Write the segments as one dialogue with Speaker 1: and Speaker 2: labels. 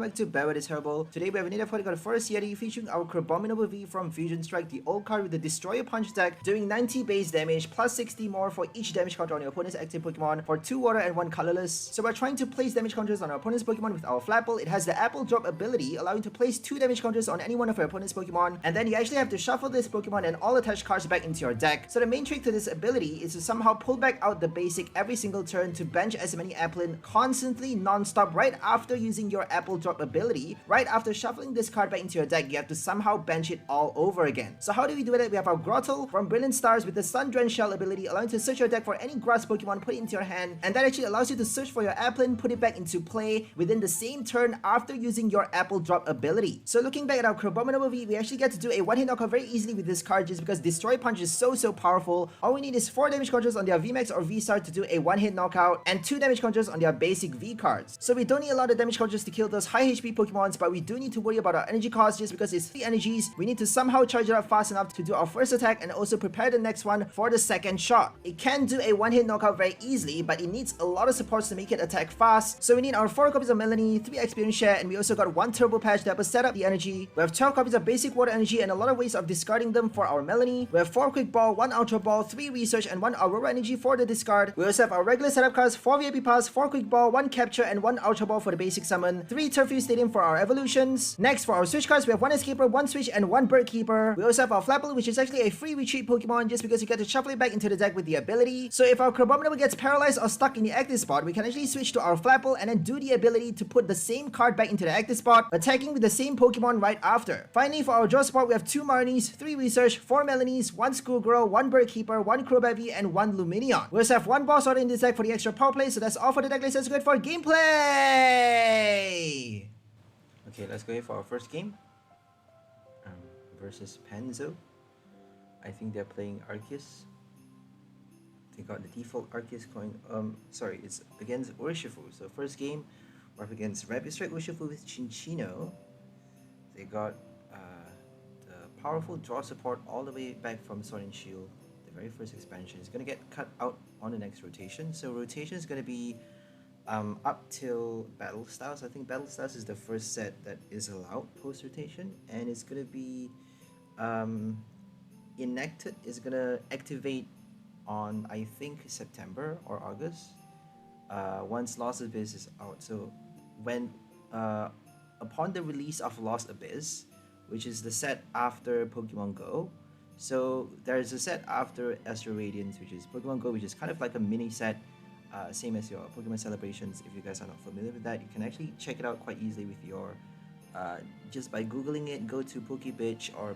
Speaker 1: back to 𝘿𝙖𝙙𝑝. Today we have an for the first Yeti featuring our Crabominable V from Fusion Strike, the old card with the Destroyer Punch Attack, doing 90 base damage plus 60 more for each damage counter on your opponent's active Pokemon for 2 water and 1 colorless. So we're trying to place damage counters on our opponent's Pokemon with our Flapple. It has the Apple Drop ability, allowing you to place 2 damage counters on any one of your opponent's Pokemon, and then you actually have to shuffle this Pokemon and all attached cards back into your deck. So the main trick to this ability is to somehow pull back out the basic every single turn to bench as many Applin constantly non-stop right after using your Apple Drop ability. Right after shuffling this card back into your deck, you have to somehow bench it all over again. So how do we do that? We have our Grotle from Brilliant Stars with the Sun-Drenched Shell Ability, allowing you to search your deck for any grass Pokemon, put it into your hand, and that actually allows you to search for your Applin, put it back into play within the same turn after using your Apple Drop ability. So looking back at our Crabominable V, we actually get to do a one-hit knockout very easily with this card just because Destroy Punch is so powerful. All we need is 4 damage counters on their VMAX or V-Star to do a one-hit knockout, and 2 damage counters on their basic V cards. So we don't need a lot of damage counters to kill those high HP Pokemons, but we do need to worry about our energy cost just because it's 3 energies. We need to somehow charge it up fast enough to do our first attack and also prepare the next one for the second shot. It can do a one-hit knockout very easily, but it needs a lot of supports to make it attack fast. So we need our 4 copies of Melanie, 3 experience share, and we also got 1 turbo patch that will set up the energy. We have 12 copies of basic water energy and a lot of ways of discarding them for our Melanie. We have 4 quick ball, 1 ultra ball, 3 research, and 1 aurora energy for the discard. We also have our regular setup cards, 4 VIP pass, 4 quick ball, 1 capture, and 1 ultra ball for the basic summon, 3 Turfview Stadium for our evolutions. Next, for our switch cards, we have 1 escaper, 1 switch, and 1 bird keeper. We also have our Flapple, which is actually a free retreat Pokemon just because you get to shuffle it back into the deck with the ability. So if our Crabominable gets paralyzed or stuck in the active spot, we can actually switch to our Flapple and then do the ability to put the same card back into the active spot, attacking with the same Pokemon right after. Finally, for our draw spot, we have 2 Marnies, 3 research, 4 Melanies, 1 Schoolgirl, 1 bird keeper, 1 Crobat, and 1 Lumineon. We also have 1 boss order in this deck for the extra power play, so that's all for the deck list. Let's go for gameplay! Okay, let's go for our first game. Versus Panzo. I think they're playing Arceus. They got the default Arceus going. Sorry, it's against Urshifu. So first game, we're up against Rapid Strike Urshifu with Cinccino. They got the powerful draw support all the way back from Sword and Shield. The very first expansion is gonna get cut out on the next rotation. So rotation is gonna be up till Battle Styles. I think Battle Styles is the first set that is allowed post rotation, and it's gonna be Enacted is gonna activate on I think September or August once Lost Abyss is out. So when upon the release of Lost Abyss, which is the set after Pokemon Go, so there's a set after Astral Radiance, which is Pokemon Go, which is kind of like a mini set, same as your Pokemon Celebrations. If you guys are not familiar with that, you can actually check it out quite easily with your just by googling it. Go to PokeBeach or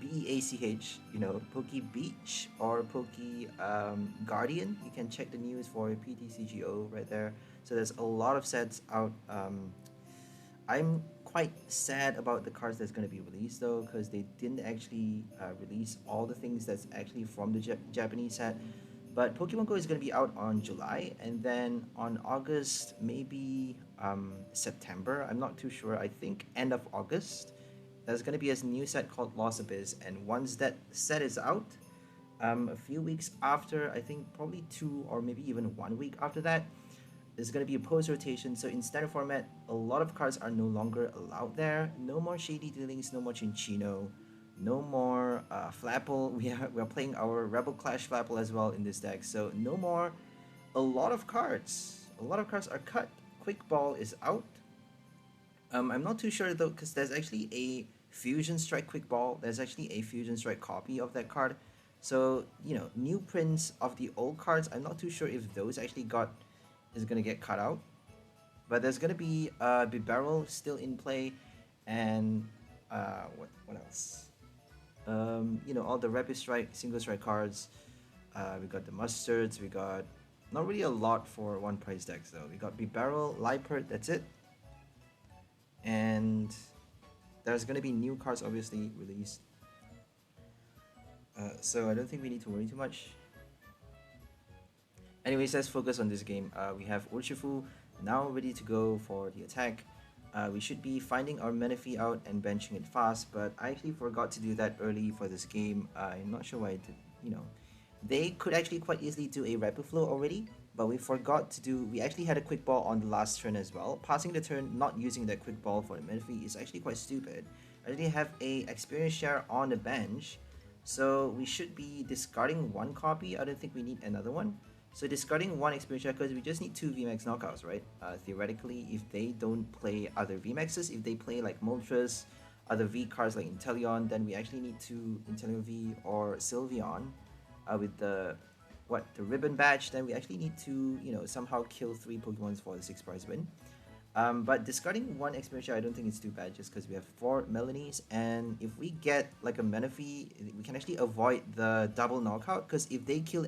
Speaker 1: BEACH, you know, PokeBeach or Guardian. You can check the news for PTCGO right there. So there's a lot of sets out. I'm quite sad about the cards that's going to be released though, because they didn't actually release all the things that's actually from the Japanese set. But Pokemon Go is going to be out on July, and then on August, maybe September, I'm not too sure, I think end of August, there's going to be a new set called Lost Abyss, and once that set is out, a few weeks after, I think probably 2 or maybe even 1 week after that, there's going to be a post-rotation. So in standard format, a lot of cards are no longer allowed there. No more Shady Dealings, no more Cinccino, no more Flapple. We are playing our Rebel Clash Flapple as well in this deck, so no more. A lot of cards are cut. Quick Ball is out. I'm not too sure though, because there's actually a Fusion Strike Quick Ball. There's actually a Fusion Strike copy of that card. So, you know, new prints of the old cards, I'm not too sure if those actually is gonna get cut out. But there's gonna be Bibarel still in play, and what else? You know, all the Rapid Strike, Single Strike cards. We got the Mustards, we got not really a lot for one price decks though. We got Bibarel, Liepard, that's it. And there's gonna be new cards obviously released. So I don't think we need to worry too much. Anyways, let's focus on this game. We have Urshifu now ready to go for the attack. We should be finding our Menifee out and benching it fast, but I actually forgot to do that early for this game. I'm not sure why I did, you know, They could actually quite easily do a Rapid Flow already, but we forgot to do, we actually had a Quick Ball on the last turn as well. Passing the turn, not using that Quick Ball for the Manaphy is actually quite stupid. I already have a Experience Share on the bench, so we should be discarding one copy. I don't think we need another one. So discarding one Experience Share because we just need 2 VMAX knockouts, right? Theoretically, if they don't play other VMAXs, if they play like Moltres, other V cards like Inteleon, then we actually need 2 Inteleon V or Sylveon with the ribbon badge. Then we actually need to, you know, somehow kill 3 Pokemons for the 6 prize win. But discarding one Experience Share, I don't think it's too bad just because we have 4 Melanies, and if we get like a Manaphy, we can actually avoid the double knockout because if they kill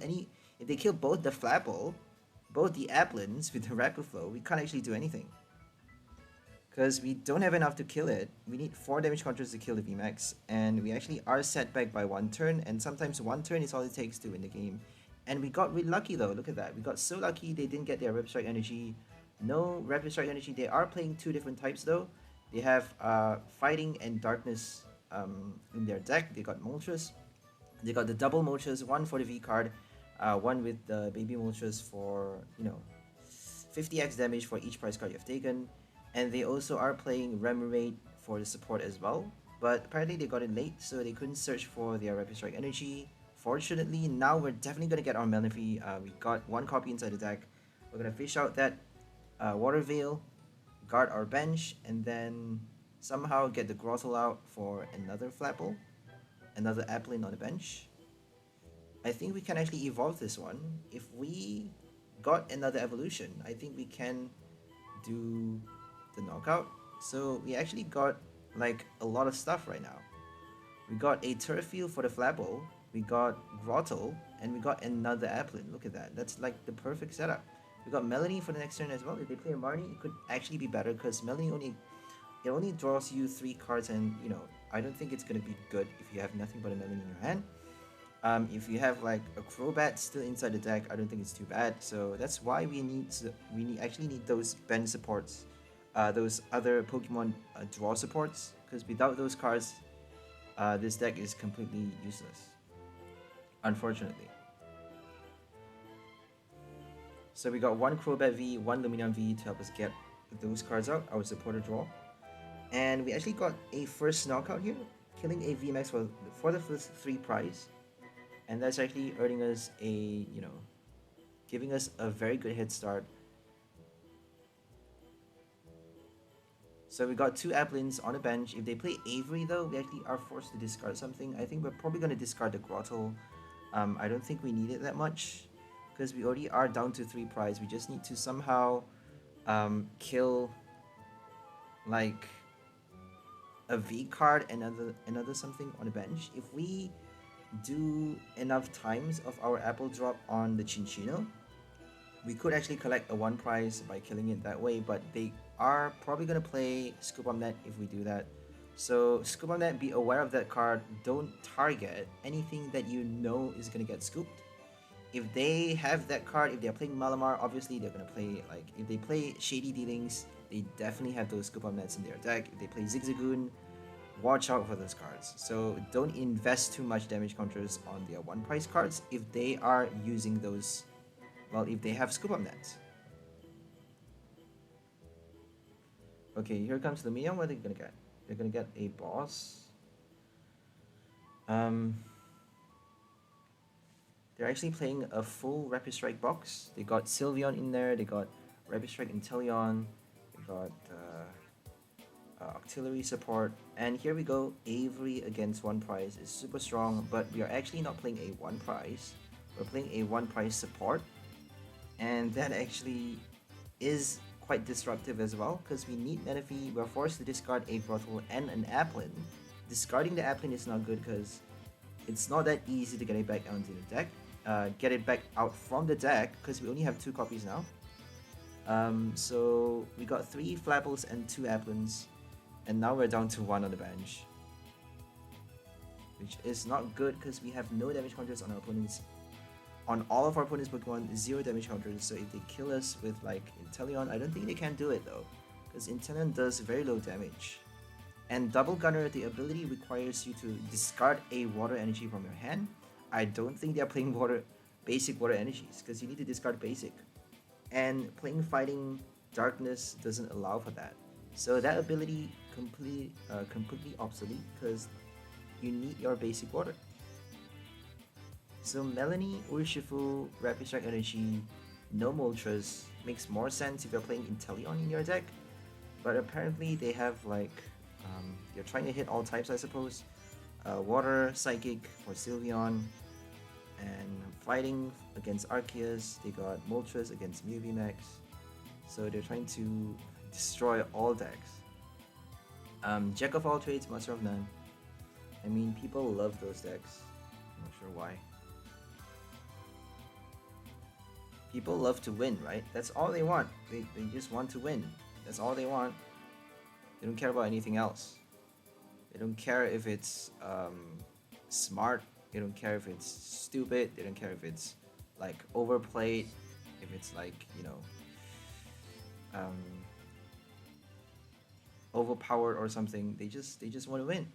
Speaker 1: both the Flapple, both the Applins with the Rapid Flow, we can't actually do anything. Because we don't have enough to kill it. We need 4 damage counters to kill the VMAX, and we actually are set back by 1 turn, and sometimes 1 turn is all it takes to win the game. And we got really lucky though, look at that. We got so lucky they didn't get their Rapid Strike energy. No Rapid Strike energy. They are playing 2 different types though. They have Fighting and Darkness in their deck. They got Moltres. They got the double Moltres, one for the V card, one with the baby Moltres for, you know, 50x damage for each prize card you have taken. And they also are playing Remoraid for the support as well. But apparently they got it late, so they couldn't search for their Rapid Strike energy. Fortunately, now we're definitely going to get our Manaphy. We got 1 copy inside the deck. We're going to fish out that Water Veil, guard our bench, and then somehow get the Grotle out for another Flapple, another Applin on the bench. I think we can actually evolve this one. If we got another evolution, I think we can do the knockout. So we actually got like a lot of stuff right now. We got a Turf Field for the Flapple, we got Grotle, and we got another Applin. Look at that. That's like the perfect setup. We got Melanie for the next turn as well. If they play a Marnie, it could actually be better because Melanie only draws you 3 cards, and you know, I don't think it's gonna be good if you have nothing but a Melanie in your hand. If you have like a Crobat still inside the deck, I don't think it's too bad. So that's why we actually need those bench supports, those other Pokemon draw supports, because without those cards, this deck is completely useless, unfortunately. So we got 1 Crobat V, 1 Lumineon V to help us get those cards out, our supporter draw. And we actually got a first knockout here, killing a VMAX for the first 3 prize. And that's actually earning us a, you know, giving us a very good head start. So we got 2 Applins on the bench. If they play Avery though, we actually are forced to discard something. I think we're probably going to discard the Grotle. I don't think we need it that much, because we already are down to 3 prize. We just need to somehow kill like a V card and another something on the bench. If we do enough times of our apple drop on the Cinccino, we could actually collect a 1 prize by killing it that way, but they are probably going to play Scoop on Net if we do that. So Scoop on Net, be aware of that card. Don't target anything that you know is going to get scooped. If they have that card, if they're playing Malamar, obviously they're going to play, like, if they play Shady Dealings, they definitely have those Scoop on Nets in their deck. If they play Zigzagoon, watch out for those cards. So don't invest too much damage counters on their 1 price cards if they are using those, well, if they have Scoop Up Nets. Okay, here comes the Lumineon. What are they gonna get? They're gonna get a boss. They're actually playing a full Rapid Strike box. They got Sylveon in there, they got Rapid Strike Inteleon, they got Octillery support, and here we go. Avery against 1 prize is super strong, but we are actually not playing a 1 prize. We're playing a 1 prize support, and that actually is quite disruptive as well, because we need Manaphy. We're forced to discard a Grotle and an Applin. Discarding the Applin is not good because it's not that easy to get it back onto the deck. Get it back out from the deck, because we only have 2 copies now. So we got 3 Flapples and 2 Applins, and now we're down to 1 on the bench, which is not good because we have no damage counters on our opponents. On all of our opponents' Pokemon, 0 damage counters. So if they kill us with like Inteleon, I don't think they can do it though, because Inteleon does very low damage. And Double Gunner, the ability requires you to discard a water energy from your hand. I don't think they're playing basic water energies, because you need to discard basic. And playing Fighting Darkness doesn't allow for that. So that ability completely obsolete, because you need your basic water. So Melanie, Urshifu, Rapid Strike Energy, no Moltres makes more sense if you're playing Inteleon in your deck. But apparently they have like, you're trying to hit all types, I suppose. Water, Psychic for Sylveon, and fighting against Arceus. They got Moltres against Mew VMAX. So they're trying to destroy all decks. Jack of all trades, master of none. I mean, people love those decks. I'm not sure why. People love to win, right? That's all they want. They just want to win. That's all they want. They don't care about anything else. They don't care if it's smart. They don't care if it's stupid. They don't care if it's like overplayed. If it's like, you know, overpowered or something. They just want to win.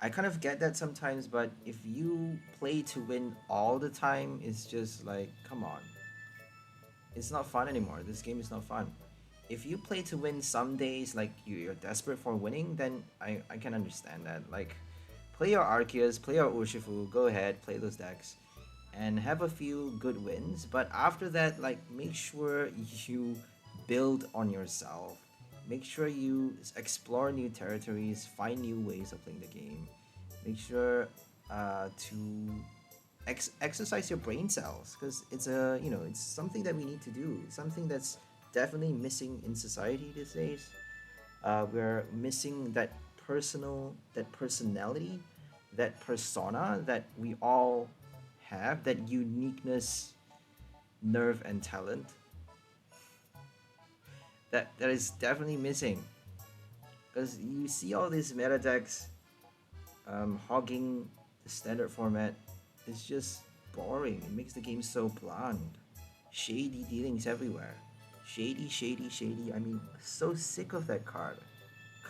Speaker 1: I kind of get that sometimes, but if you play to win all the time, it's just like, come on. It's not fun anymore. This game is not fun. If you play to win some days, like you're desperate for winning, then I can understand that. Like, play your Arceus, play your Urshifu, go ahead, play those decks, and have a few good wins. But after that, like, make sure you build on yourself. Make sure you explore new territories, find new ways of playing the game. Make sure to exercise your brain cells, because it's it's something that we need to do. Something that's definitely missing in society these days. We're missing that personality, that persona that we all have, that uniqueness, nerve, and talent. That is definitely missing, because you see all these meta decks hogging the standard format. It's just boring. It makes the game so bland. Shady dealings everywhere. Shady. I mean, so sick of that card.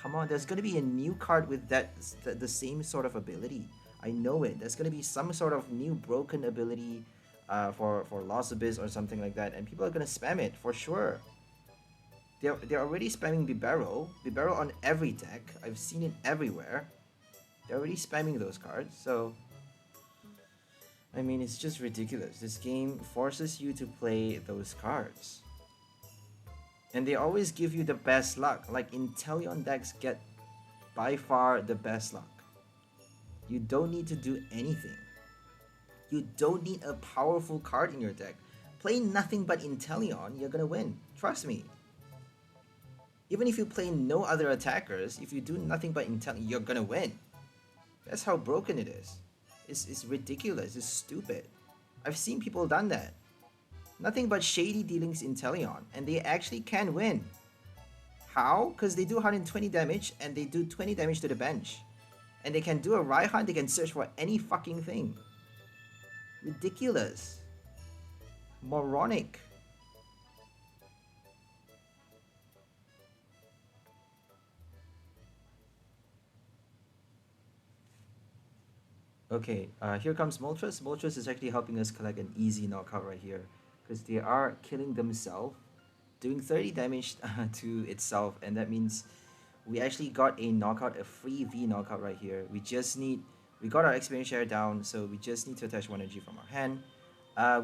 Speaker 1: Come on, there's gonna be a new card with the same sort of ability. I know it. There's gonna be some sort of new broken ability for Lost Abyss or something like that, and people are gonna spam it for sure. They're already spamming Bibarel on every deck. I've seen it everywhere. They're already spamming those cards, so I mean, it's just ridiculous. This game forces you to play those cards. And they always give you the best luck. Like, Inteleon decks get by far the best luck. You don't need to do anything. You don't need a powerful card in your deck. Play nothing but Inteleon, you're gonna win. Trust me. Even if you play no other attackers, if you do nothing but Inteleon, you're gonna win. That's how broken it is. It's ridiculous. It's stupid. I've seen people done that. Nothing but shady dealings Inteleon, and they actually can win. How? Because they do 120 damage, and they do 20 damage to the bench. And they can do a Raihan, they can search for any fucking thing. Ridiculous. Moronic. Okay, here comes Moltres. Moltres is actually helping us collect an easy knockout right here, because they are killing themselves, doing 30 damage to itself, and that means we actually got a knockout, a free V knockout right here. We got our experience share down, so we just need to attach one energy from our hand.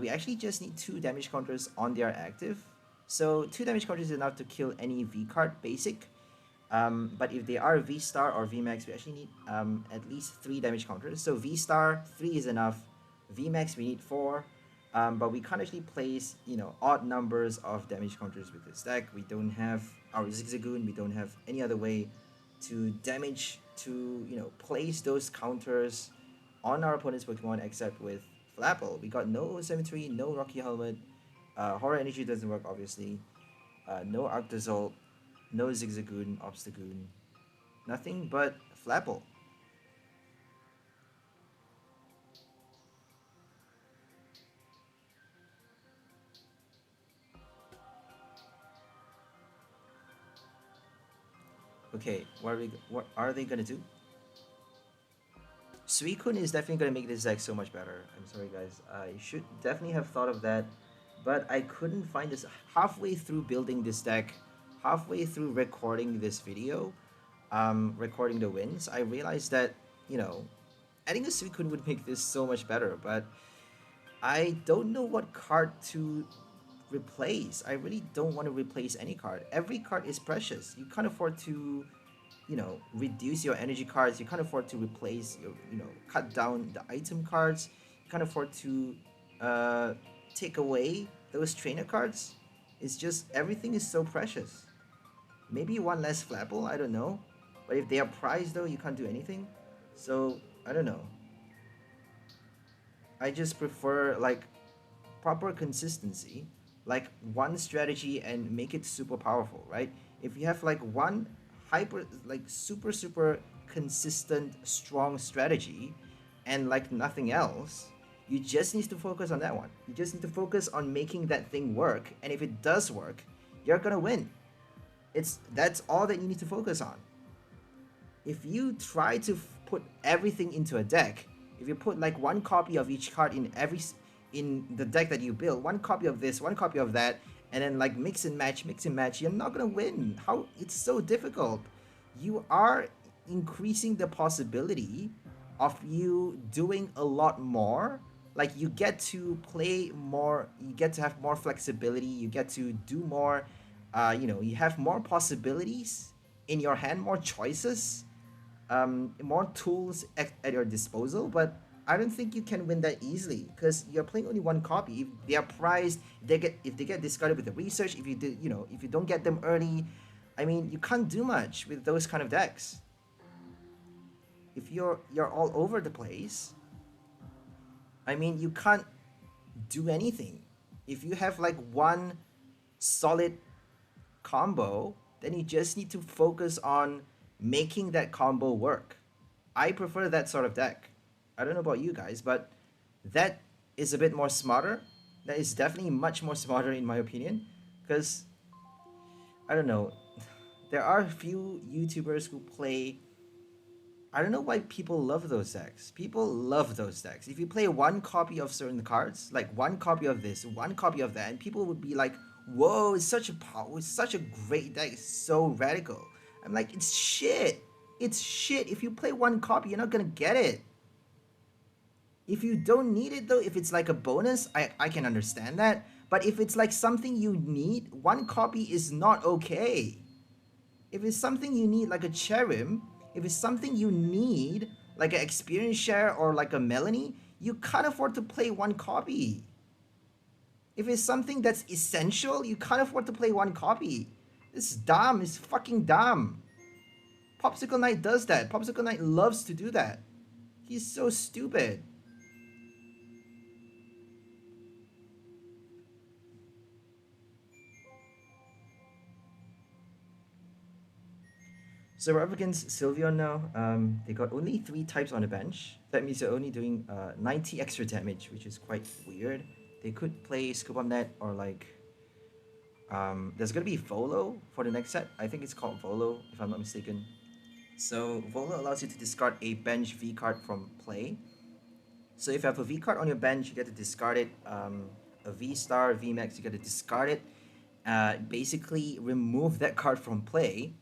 Speaker 1: We actually just need 2 damage counters on their active, so 2 damage counters is enough to kill any V card basic. But if they are VSTAR or VMAX, we actually need at least 3 damage counters. So VSTAR, 3 is enough. VMAX, we need 4. But we can't actually place, odd numbers of damage counters with this deck. We don't have our Zigzagoon. We don't have any other way to place those counters on our opponent's Pokemon except with Flapple. We got no Symmetry, no Rocky Helmet. Horror Energy doesn't work, obviously. No Arctozolt. No Zigzagoon, Obstagoon, nothing but Flapple. Okay, what are they gonna do? Suicune is definitely going to make this deck so much better. I'm sorry guys, I should definitely have thought of that, but I couldn't find this. Halfway through building this deck, halfway through recording this video, recording the wins, I realized that, you know, adding a Suicune would make this so much better, but I don't know what card to replace. I really don't want to replace any card. Every card is precious. You can't afford to, you know, reduce your energy cards. You can't afford to replace your, you know, cut down the item cards. You can't afford to take away those trainer cards. It's just everything is so precious. Maybe one less Flapple, I don't know. But if they are priced though, you can't do anything. So I don't know. I just prefer like proper consistency, like one strategy and make it super powerful, right? If you have like one super consistent strong strategy and like nothing else, you just need to focus on that one. You just need to focus on making that thing work, and if it does work, you're gonna win. That's all that you need to focus on. If you try to put everything into a deck, if you put like one copy of each card in the deck that you build, one copy of this, one copy of that, and then like mix and match, you're not gonna win. How? It's so difficult. You are increasing the possibility of you doing a lot more. Like you get to play more, you get to have more flexibility, you get to do more, you know, you have more possibilities in your hand, more choices, more tools at your disposal, but I don't think you can win that easily because you're playing only one copy. If they are priced, if they get discarded with the research, if you do, you know, if you don't get them early, I mean, you can't do much with those kind of decks. If you're all over the place, I mean, you can't do anything. If you have like one solid combo, then you just need to focus on making that combo work. I prefer that sort of deck. I don't know about you guys, but that is a bit more smarter. That is definitely much more smarter in my opinion, because I don't know, there are a few YouTubers who play. I don't know why people love those decks. People love those decks. If you play one copy of certain cards, like one copy of this, one copy of that, and people would be like, "Whoa, it's such a great deck. It's so radical." I'm like, it's shit. It's shit. If you play one copy, you're not gonna get it. If you don't need it though, if it's like a bonus, I can understand that. But if it's like something you need, one copy is not okay. If it's something you need like a Cherrim, if it's something you need like an Experience Share or like a Melanie, you can't afford to play one copy. If it's something that's essential, you can't afford to play one copy. It's dumb. It's fucking dumb. Popsicle Knight does that. Popsicle Knight loves to do that. He's so stupid. So we're up against Sylveon now. They got only 3 types on the bench. That means they're only doing 90 extra damage, which is quite weird. They could play Scoopumnet or like... there's gonna be Volo for the next set. I think it's called Volo, if I'm not mistaken. So Volo allows you to discard a bench V card from play. So if you have a V card on your bench, you get to discard it. A VSTAR, VMAX, you get to discard it. Basically remove that card from play.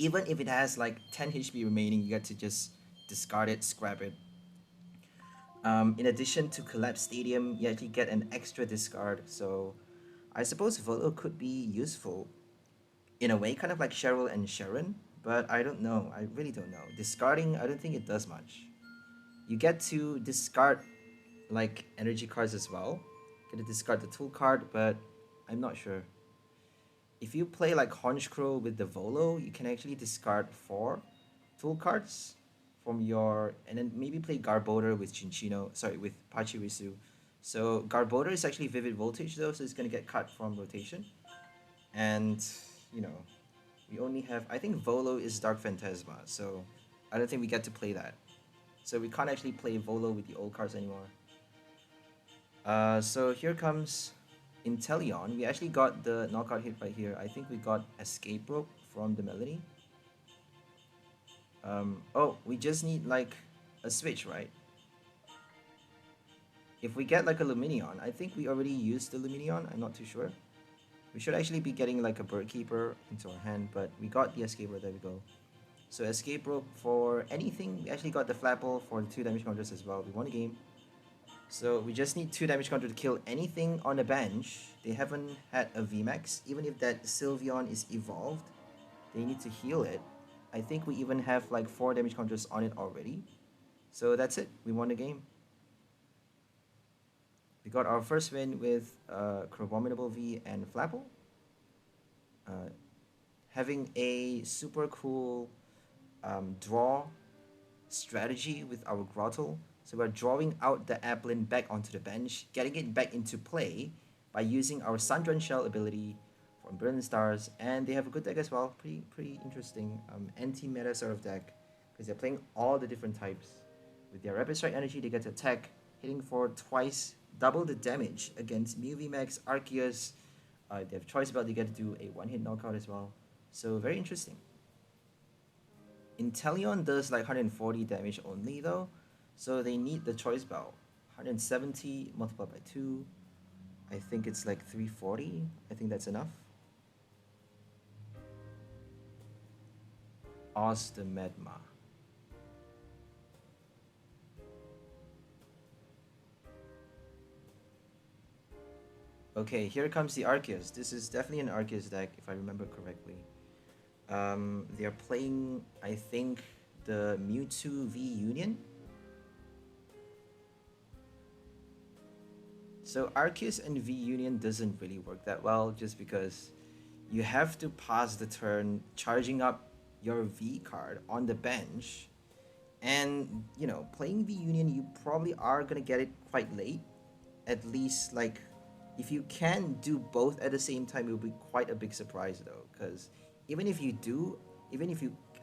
Speaker 1: Even if it has like 10 HP remaining, you get to just discard it, scrap it. In addition to Collapse Stadium, you actually get an extra discard. So I suppose Volo could be useful in a way, kind of like Cheryl and Sharon, but I don't know. I really don't know. Discarding, I don't think it does much. You get to discard like energy cards as well. Get to discard the tool card, but I'm not sure. If you play like Honchkrow with the Volo, you can actually discard 4 tool cards from your, and then maybe play Garbodor with Cinccino, sorry, with Pachirisu. So Garbodor is actually Vivid Voltage though, so it's gonna get cut from rotation. And, you know, we only have, I think Volo is Dark Phantasma, so I don't think we get to play that. So we can't actually play Volo with the old cards anymore. So here comes Inteleon. We actually got the knockout hit right here. I think we got Escape Rope from the Melody. Oh, we just need like a switch, right? If we get like a Lumineon, I think we already used the Lumineon, I'm not too sure. We should actually be getting like a Bird Keeper into our hand, but we got the Escape Rope, there we go. So Escape Rope for anything, we actually got the Flapple for the 2 damage counters as well. We won a game. So we just need 2 damage counter to kill anything on the bench. They haven't had a VMAX. Even if that Sylveon is evolved, they need to heal it. I think we even have like 4 damage counters on it already. So that's it. We won the game. We got our first win with Crabominable V and Flapple. Having a super cool draw strategy with our Grotle. So we're drawing out the Applin back onto the bench, getting it back into play by using our Sun-Drenched Shell ability from Brilliant Stars, and they have a good deck as well. Pretty interesting anti-meta sort of deck because they're playing all the different types. With their Rapid Strike energy, they get to attack, hitting for twice, double the damage against Mew VMAX, Arceus. They have Choice Belt, they get to do a one-hit knockout as well. So very interesting. Inteleon does like 140 damage only though. So they need the Choice Belt. 170 multiplied by 2. I think it's like 340. I think that's enough. 𝘿𝙚𝙘𝙗. Okay, here comes the Arceus. This is definitely an Arceus deck if I remember correctly. They are playing, I think, the Mewtwo V Union. So Arceus and V Union doesn't really work that well just because you have to pass the turn charging up your V card on the bench. And, you know, playing V Union, you probably are going to get it quite late. At least, like, if you can do both at the same time, it will be quite a big surprise though. Because even if you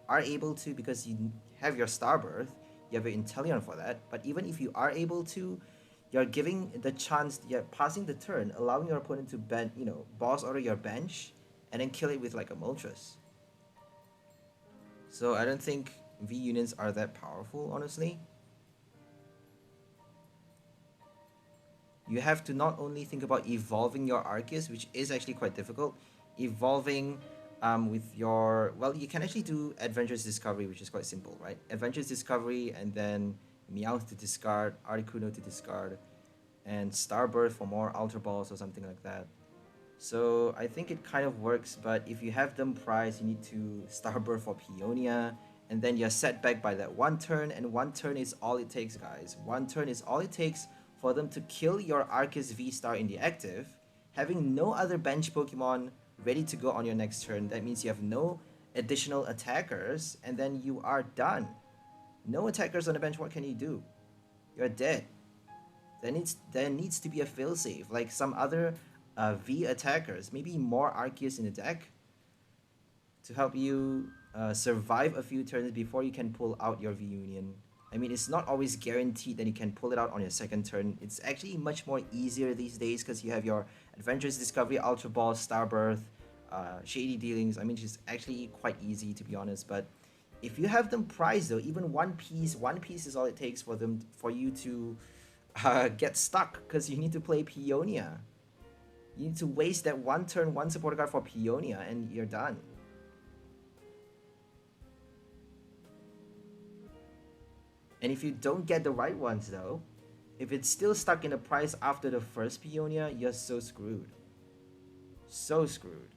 Speaker 1: are able to, because you have your Starbirth, you have your Inteleon for that, but even if you are able to, you're giving the chance, you're passing the turn, allowing your opponent to boss order your bench, and then kill it with like a Moltres. So I don't think V Unions are that powerful, honestly. You have to not only think about evolving your Arceus, which is actually quite difficult, evolving with your, well, you can actually do Adventurous Discovery, which is quite simple, right? Adventurous Discovery, and then Meowth to discard, Articuno to discard, and Starbirth for more Ultra Balls or something like that. So I think it kind of works, but if you have them prized, you need to Starbirth for Peonia, and then you're set back by that 1 turn, and 1 turn is all it takes, guys. 1 turn is all it takes for them to kill your Arceus V-Star in the active, having no other bench Pokemon ready to go on your next turn. That means you have no additional attackers, and then you are done. No attackers on the bench, what can you do? You're dead. There needs to be a failsafe, like some other V attackers, maybe more Arceus in the deck to help you survive a few turns before you can pull out your V Union. I mean, it's not always guaranteed that you can pull it out on your second turn. It's actually much more easier these days because you have your Adventurous Discovery, Ultra Ball, Starbirth, Shady Dealings. I mean, it's actually quite easy to be honest. But if you have them prized though, even one piece is all it takes for you to get stuck because you need to play Peonia. You need to waste that 1 turn, 1 supporter card for Peonia, and you're done. And if you don't get the right ones though, if it's still stuck in the prize after the first Peonia, you're so screwed. So screwed.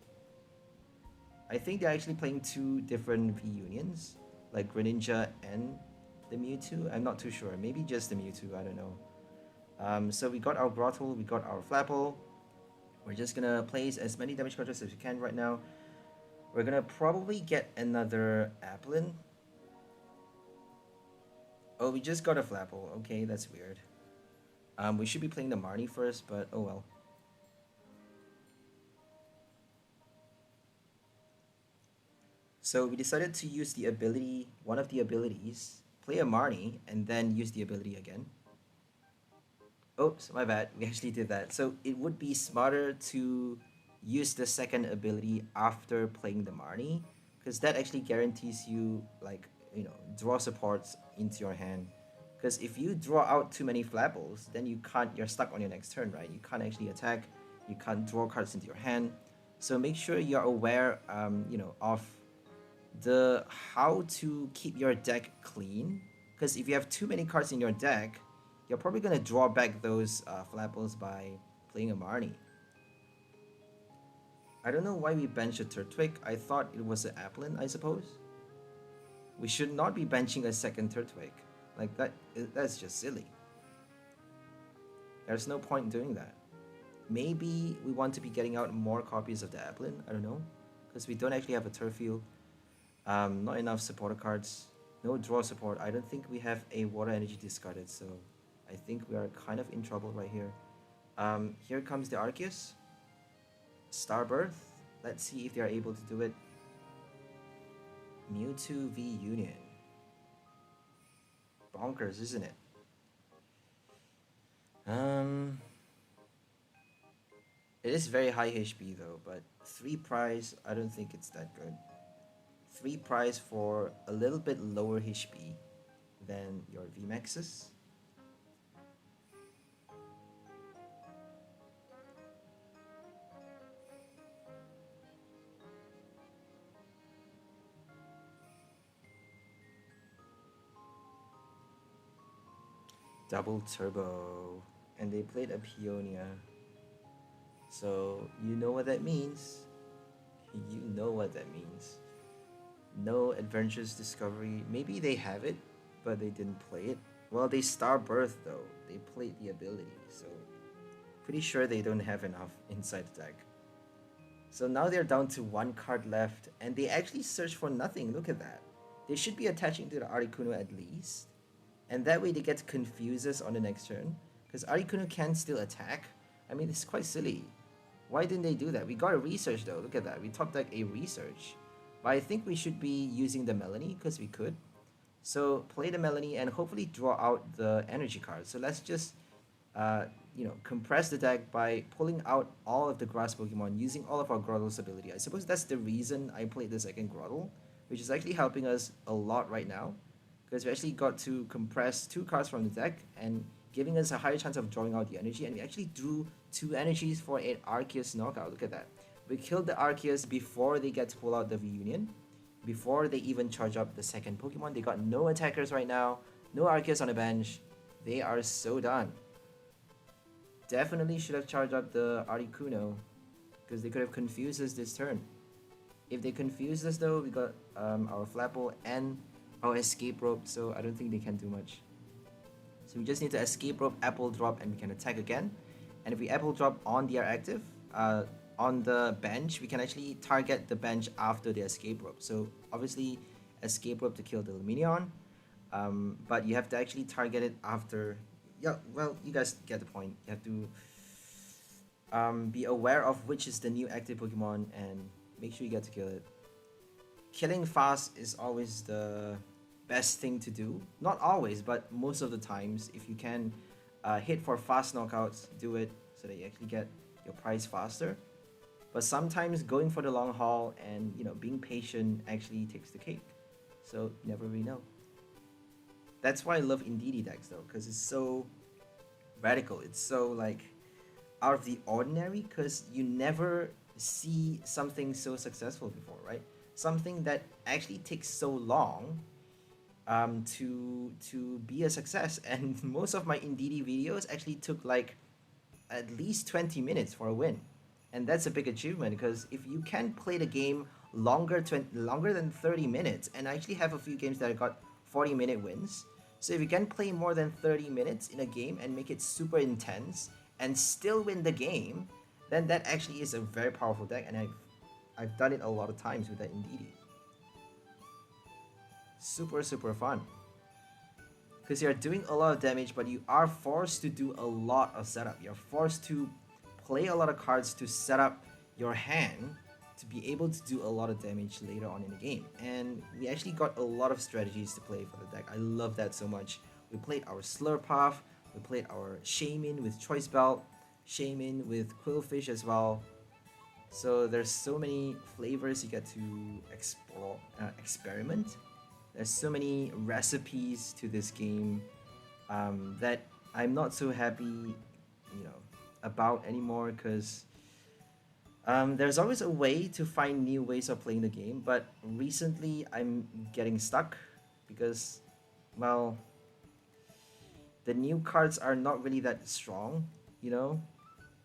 Speaker 1: I think they're actually playing 2 different V Unions, like Greninja and the Mewtwo. I'm not too sure. Maybe just the Mewtwo, I don't know. So we got our Grotle, we got our Flapple. We're just gonna place as many damage counters as we can right now. We're gonna probably get another Applin. Oh, we just got a Flapple. Okay, that's weird. We should be playing the Marnie first, but oh well. So we decided to use the ability, one of the abilities, play a Marnie, and then use the ability again. Oops, my bad. We actually did that. So it would be smarter to use the second ability after playing the Marnie, because that actually guarantees you, like, draw supports into your hand Because if you draw out too many Flapples, then you're stuck on your next turn, right? You can't actually attack, you can't draw cards into your hand. So make sure you're aware, of how to keep your deck clean. Because if you have too many cards in your deck, you're probably gonna draw back those Flapples by playing a Marnie. I don't know why we benched a Turtwig. I thought it was an Applin, I suppose. We should not be benching a second Turtwig. Like that's just silly. There's no point in doing that. Maybe we want to be getting out more copies of the Applin, I don't know. Because we don't actually have a turf field. Not enough supporter cards. No draw support. I don't think we have a water energy discarded, so I think we are kind of in trouble right here. Here comes the Arceus. Starbirth. Let's see if they are able to do it. Mewtwo v Union. Bonkers, isn't it? It is very high HP though, but 3 prize, I don't think it's that good. 3 prize for a little bit lower HP than your VMAXs. Double turbo, and they played a Peonia. So you know what that means. You know what that means. No adventurous discovery. Maybe they have it, but they didn't play it. Well, they Starbirth though. They played the ability, so pretty sure they don't have enough inside the deck. So now they're down to 1 card left, and they actually search for nothing. Look at that. They should be attaching to the Articuno at least. And that way they get to confuse us on the next turn. Because Articuno can still attack. I mean, it's quite silly. Why didn't they do that? We got a research though. Look at that. We top deck a research. But I think we should be using the Melanie because we could. So play the Melanie and hopefully draw out the energy cards. So let's just, compress the deck by pulling out all of the grass Pokemon using all of our Grotle's ability. I suppose that's the reason I played the second Grotle, which is actually helping us a lot right now. Because we actually got to compress 2 cards from the deck and giving us a higher chance of drawing out the energy. And we actually drew 2 energies for an Arceus knockout. Look at that. We killed the Arceus before they get to pull out the V-Union. Before they even charge up the second Pokemon. They got no attackers right now. No Arceus on the bench. They are so done. Definitely should have charged up the Articuno. Because they could have confused us this turn. If they confused us though, we got our Flapple and our Escape Rope, so I don't think they can do much. So we just need to Escape Rope, Apple Drop, and we can attack again. And if we Apple Drop on their active, on the bench, we can actually target the bench after the Escape Rope. So obviously, Escape Rope to kill the Lumineon, but you have to actually target it after. Yeah, well, you guys get the point. You have to be aware of which is the new active Pokemon and make sure you get to kill it. Killing fast is always the best thing to do. Not always, but most of the times. If you can hit for fast knockouts, do it so that you actually get your prize faster. But sometimes going for the long haul and being patient actually takes the cake. So you never really know. That's why I love Indeedee decks though, because it's so radical. It's so like out of the ordinary, because you never see something so successful before, right? Something that actually takes so long to be a success. And most of my Indeedee videos actually took like at least 20 minutes for a win. And that's a big achievement, because if you can play the game longer than 30 minutes, and I actually have a few games that I got 40-minute wins. So if you can play more than 30 minutes in a game and make it super intense and still win the game, then that actually is a very powerful deck, and I've done it a lot of times with that Indeedee. Super, super fun. Because you're doing a lot of damage, but you are forced to do a lot of setup. You're forced to play a lot of cards to set up your hand to be able to do a lot of damage later on in the game. And we actually got a lot of strategies to play for the deck. I love that so much. We played our Slurpuff, we played our Shaymin with Choice Belt, Shaymin with Quillfish as well. So there's so many flavors you get to explore, experiment. There's so many recipes to this game. that I'm not so happy, about anymore, because there's always a way to find new ways of playing the game, but recently I'm getting stuck because, well, the new cards are not really that strong,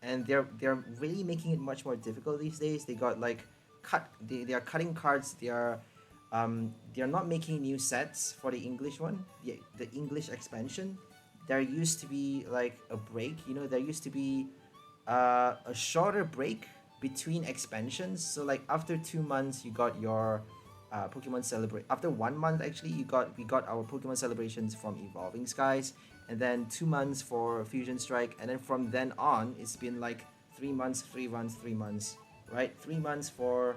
Speaker 1: and they're really making it much more difficult these days. They got like they are cutting cards. They're not making new sets for the English one, the English expansion. There used to be like a break, there used to be a shorter break between expansions. So like after 2 months, you got your Pokemon Celebrate. After 1 month, actually, we got our Pokemon celebrations from Evolving Skies, and then 2 months for Fusion Strike, and then from then on, it's been like 3 months, 3 months, 3 months, right? 3 months for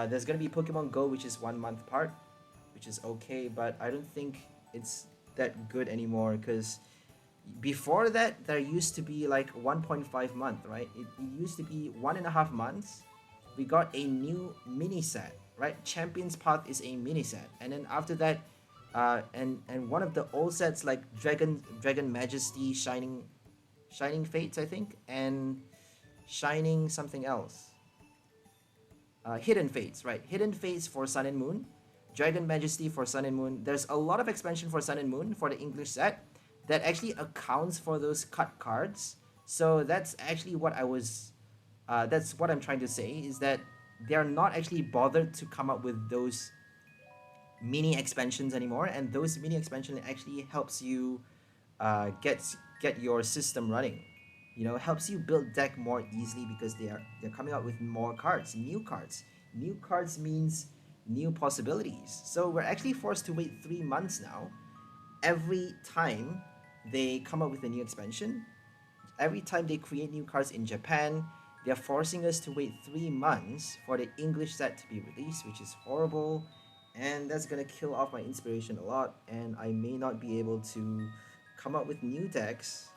Speaker 1: there's gonna be Pokemon Go, which is 1 month part, which is okay, but I don't think it's that good anymore, because before that there used to be like 1.5 month, right? It used to be 1.5 months. We got a new mini set, right? Champions Path is a mini set, and then after that, and one of the old sets like Dragon Majesty, Shining Fates, I think, and Shining something else. Hidden Fates, right? Hidden Fates for Sun and Moon, Dragon Majesty for Sun and Moon. There's a lot of expansion for Sun and Moon for the English set that actually accounts for those cut cards. So that's actually what that's what I'm trying to say, is that they're not actually bothered to come up with those mini expansions anymore, and those mini expansion actually helps you get your system running. Helps you build deck more easily, because they're coming out with more cards, new cards. New cards means new possibilities. So we're actually forced to wait 3 months now. Every time they come up with a new expansion, every time they create new cards in Japan, they're forcing us to wait 3 months for the English set to be released, which is horrible, and that's gonna kill off my inspiration a lot, and I may not be able to come up with new decks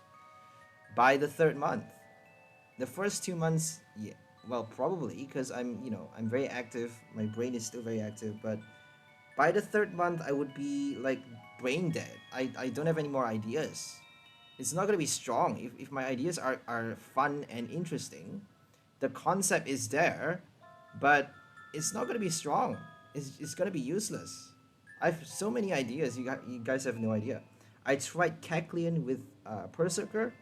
Speaker 1: by the 3rd month. The first 2 months, yeah, well, probably, because I'm very active, my brain is still very active, but by the 3rd month, I would be like brain dead. I don't have any more ideas. It's not gonna be strong. If my ideas are fun and interesting, the concept is there, but it's not gonna be strong. It's gonna be useless. I have so many ideas, you guys have no idea. I tried Kecleon with Berserker,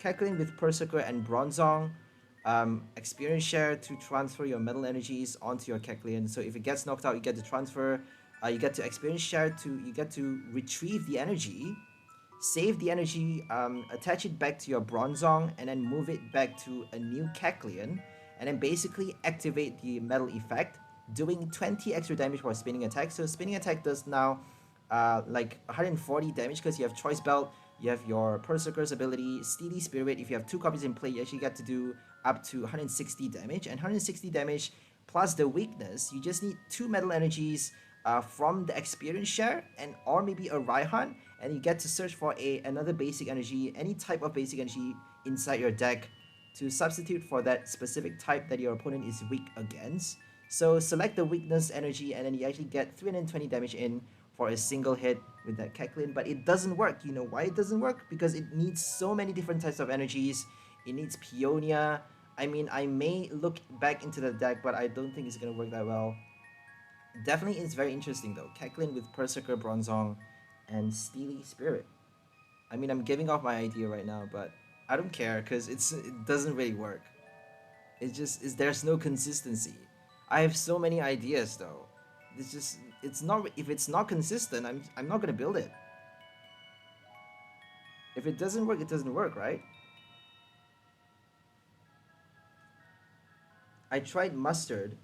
Speaker 1: and Bronzong. Experience share to transfer your metal energies onto your Kecleon. So if it gets knocked out, you get to transfer. You get to experience share you get to retrieve the energy, save the energy, attach it back to your Bronzong, and then move it back to a new Kecleon, and then basically activate the metal effect, doing 20 extra damage for spinning attack. So spinning attack does now like 140 damage, because you have Choice Belt, you have your Berserker's ability, Steely Spirit. If you have 2 copies in play, you actually get to do up to 160 damage, and 160 damage plus the weakness, you just need 2 metal energies from the experience share, and or maybe a Raihan, and you get to search for another basic energy, any type of basic energy inside your deck, to substitute for that specific type that your opponent is weak against. So select the weakness energy, and then you actually get 320 damage in for a single hit with that Kecleon. But it doesn't work. You know why it doesn't work? Because it needs so many different types of energies. It needs Peonia. I mean, I may look back into the deck, but I don't think it's gonna work that well. Definitely is very interesting though. Kecleon with Berserker, Bronzong, and Steely Spirit. I mean, I'm giving off my idea right now, but I don't care, because it doesn't really work. There's no consistency. I have so many ideas though. If it's not consistent, I'm not gonna build it. If it doesn't work, it doesn't work, right? I tried Mustard.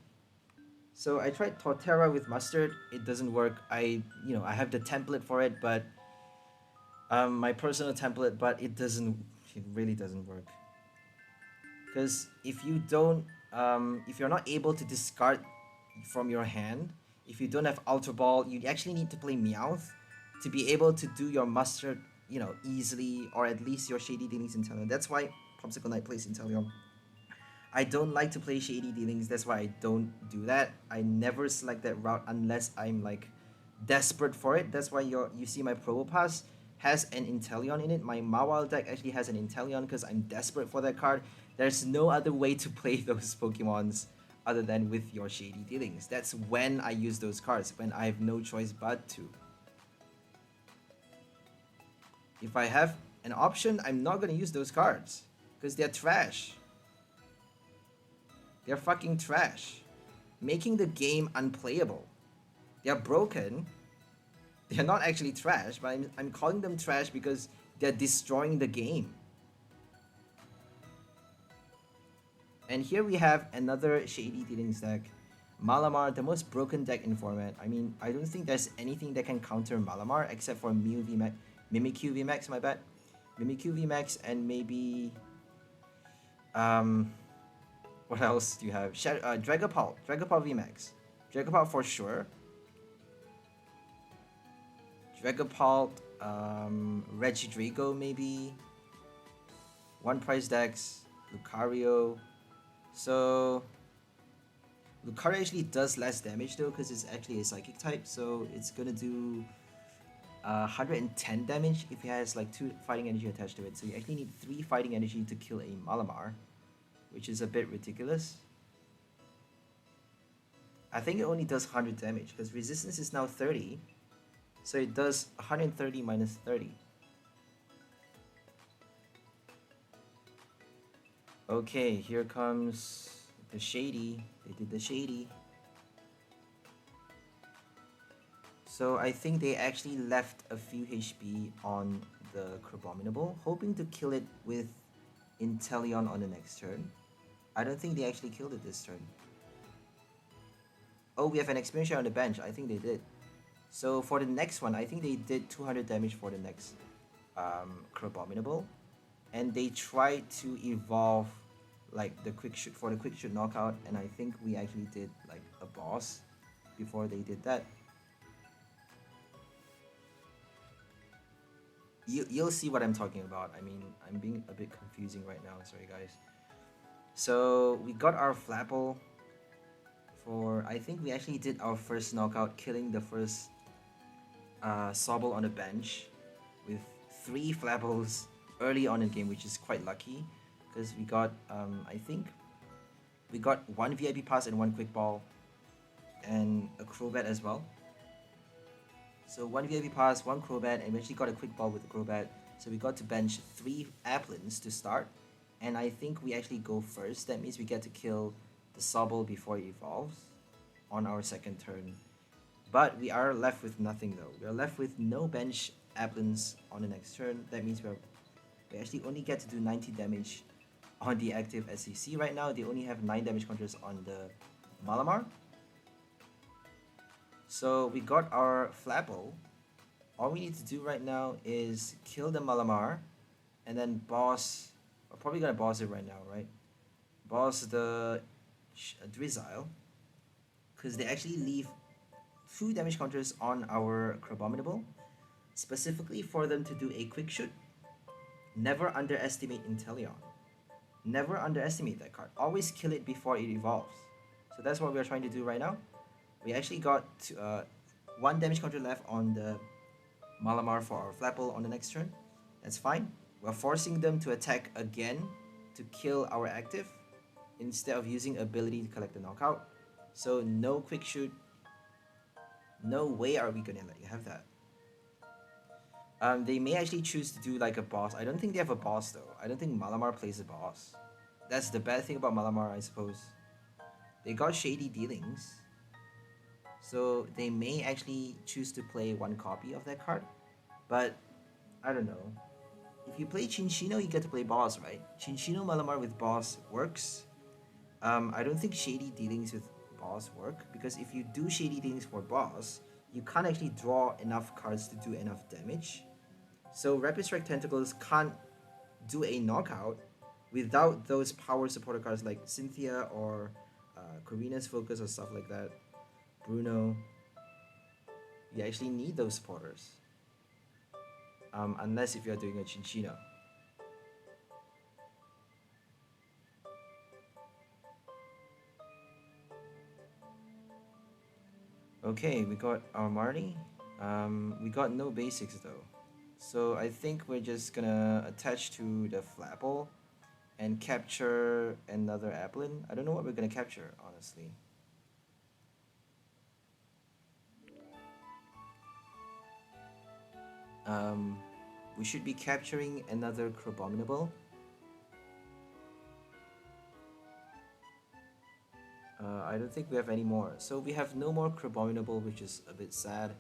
Speaker 1: So I tried Torterra with Mustard. It doesn't work. I have the template for it, but my personal template, but it really doesn't work. Because if you're not able to discard from your hand, if you don't have Ultra Ball, you actually need to play Meowth to be able to do your Mustard, easily, or at least your Shady Dealings Inteleon. That's why Popsicle Knight plays Inteleon. I don't like to play Shady Dealings, that's why I don't do that. I never select that route unless I'm like desperate for it. That's why you see my Probopass. has an Inteleon in it. My Mawile deck actually has an Inteleon because I'm desperate for that card. There's no other way to play those Pokemons other than with your Shady Dealings. That's when I use those cards, when I have no choice but to. If I have an option, I'm not going to use those cards because they're trash. They're fucking trash, making the game unplayable. They're broken. They're not actually trash, but I'm calling them trash because they're destroying the game. And here we have another Shady Dealings deck. Malamar, the most broken deck in format. I mean, I don't think there's anything that can counter Malamar except for Mewtwo Mimikyu VMAX, my bad. Mimikyu VMAX and maybe... what else do you have? Dragapult VMAX. Dragapult for sure. Dragapult, Regidrago maybe. One price decks, Lucario. So Lucario actually does less damage though because it's actually a psychic type, so it's gonna do 110 damage if it has like 2 fighting energy attached to it. So you actually need 3 fighting energy to kill a Malamar, which is a bit ridiculous. I think it only does 100 damage because resistance is now 30. So it does 130 minus 30. Okay, here comes the Shady. They did the Shady. So I think they actually left a few HP on the Crabominable, hoping to kill it with Inteleon on the next turn. I don't think they actually killed it this turn. Oh, we have an experience share on the bench. I think they did. So for the next one, I think they did 200 damage for the next Crabominable. And they tried to evolve like the quick shoot for the quick shoot knockout, and I think we actually did like a boss before they did that. You'll see what I'm talking about. I mean, I'm being a bit confusing right now, sorry guys. So we got our Flapple for, I think we actually did our first knockout, killing the first Sobble on the bench with 3 Flapples early on in the game, which is quite lucky because we got, I think we got 1 VIP pass and 1 quick ball and a Crobat as well. So 1 VIP pass, 1 Crobat, and we actually got a quick ball with the Crobat. So we got to bench 3 Applins to start, and I think we actually go first. That means we get to kill the Sobble before it evolves on our second turn. But we are left with nothing though. We are left with no bench Applins on the next turn. That means we actually only get to do 90 damage on the active SCC right now. They only have 9 damage counters on the Malamar. So we got our Flapple. All we need to do right now is kill the Malamar and then boss. We're probably gonna boss it right now, right? Boss the Drizzile, because they actually leave 2 damage counters on our Crabominable, specifically for them to do a quick shoot. Never underestimate Inteleon. Never underestimate that card. Always kill it before it evolves. So that's what we're trying to do right now. We actually got 1 damage counter left on the Malamar for our Flapple on the next turn. That's fine. We're forcing them to attack again to kill our active instead of using ability to collect the knockout. So no quick shoot. No way are we gonna let you have that. They may actually choose to do like a boss. I don't think they have a boss though. I don't think Malamar plays a boss. That's the bad thing about Malamar, I suppose. They got Shady Dealings, so they may actually choose to play 1 copy of that card. But I don't know. If you play Cinccino, you get to play boss, right? Cinccino Malamar with boss works. I don't think Shady Dealings with boss work, because if you do Shady Dealings for boss, you can't actually draw enough cards to do enough damage. So Rapid Strike Tentacles can't do a knockout without those power supporter cards like Cynthia or Karina's Focus or stuff like that. Bruno. You actually need those supporters. Unless if you're doing a Cinccino. Okay, we got our Marnie. We got no basics though. So I think we're just gonna attach to the Flapple and capture another Applin. I don't know what we're gonna capture, honestly. We should be capturing another Crabominable. I don't think we have any more. So we have no more Crabominable, which is a bit sad.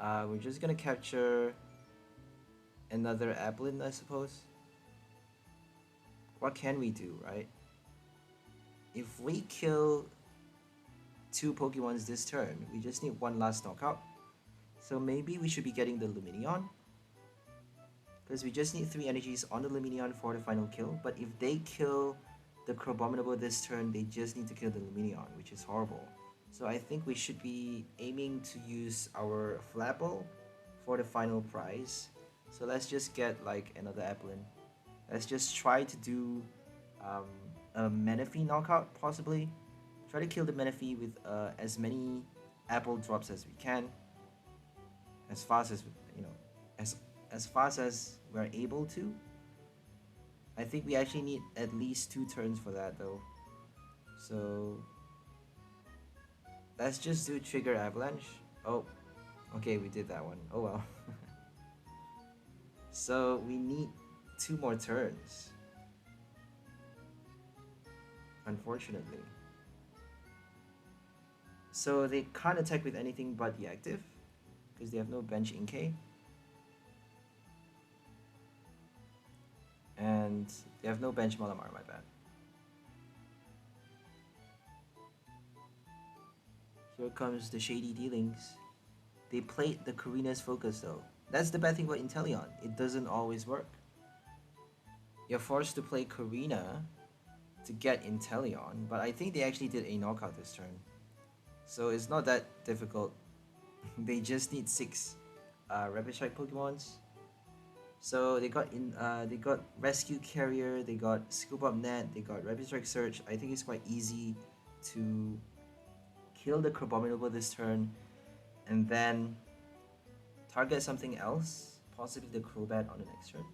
Speaker 1: We're just gonna capture another Applin, I suppose. What can we do, right? If we kill 2 Pokemons this turn, we just need one last knockout. So maybe we should be getting the Lumineon. Because we just need 3 energies on the Lumineon for the final kill. But if they kill the Crabominable this turn, they just need to kill the Lumineon, which is horrible. So I think we should be aiming to use our Flapple for the final prize. So let's just get like another Applin. Let's just try to do a Manaphy knockout, possibly. Try to kill the Manaphy with as many apple drops as we can. As fast as, you know, as fast as we're able to. I think we actually need at least 2 turns for that though. So let's just do Trigger Avalanche. Oh, okay, we did that one. Oh well. So we need 2 more turns, unfortunately. So they can't attack with anything but the active, because they have no bench Inkay. And they have no bench Malamar, my bad. Here comes the Shady Dealings. They played the Karina's Focus though. That's the bad thing about Inteleon. It doesn't always work. You're forced to play Karina to get Inteleon, but I think they actually did a knockout this turn. So it's not that difficult. They just need 6 Rapid Strike Pokemons. So they got Rescue Carrier, they got Scoop Up Net, they got Rapid Strike Search. I think it's quite easy to kill the Crabominable this turn and then target something else, possibly the Crobat on the next turn.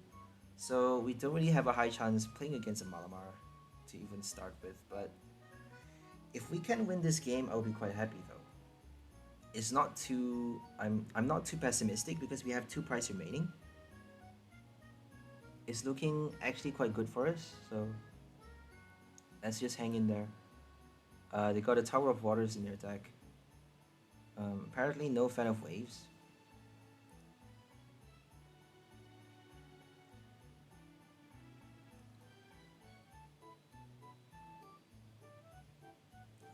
Speaker 1: So we don't really have a high chance playing against a Malamar to even start with, but if we can win this game, I'll be quite happy though. It's not too I'm not too pessimistic because we have 2 prizes remaining. It's looking actually quite good for us, so let's just hang in there. They got a Tower of Waters in their deck. Apparently no fan of waves.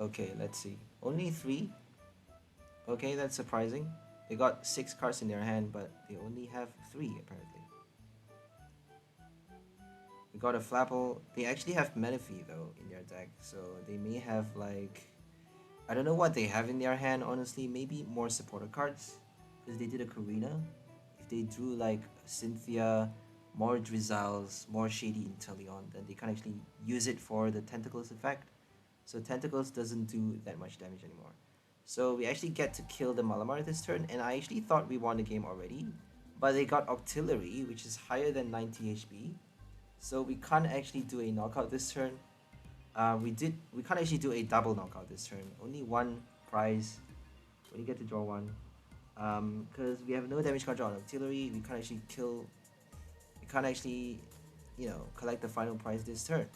Speaker 1: Okay, let's see. Only 3? Okay, that's surprising. They got 6 cards in their hand, but they only have 3 apparently. We got a Flapple. They actually have Manaphy though in their deck, so they may have like, I don't know what they have in their hand honestly. Maybe more supporter cards because they did a Karina. If they drew like Cynthia, more Drizzles, more Shady Inteleon, then they can actually use it for the Tentacles effect. So Tentacles doesn't do that much damage anymore. So we actually get to kill the Malamar this turn, and I actually thought we won the game already, but they got Octillery, which is higher than 90 HP. So we can't actually do a knockout this turn. We can't actually do a double knockout this turn. Only 1 prize. We only get to draw 1. Because we have no damage control on Octillery, we can't actually kill. We can't actually, you know, collect the final prize this turn.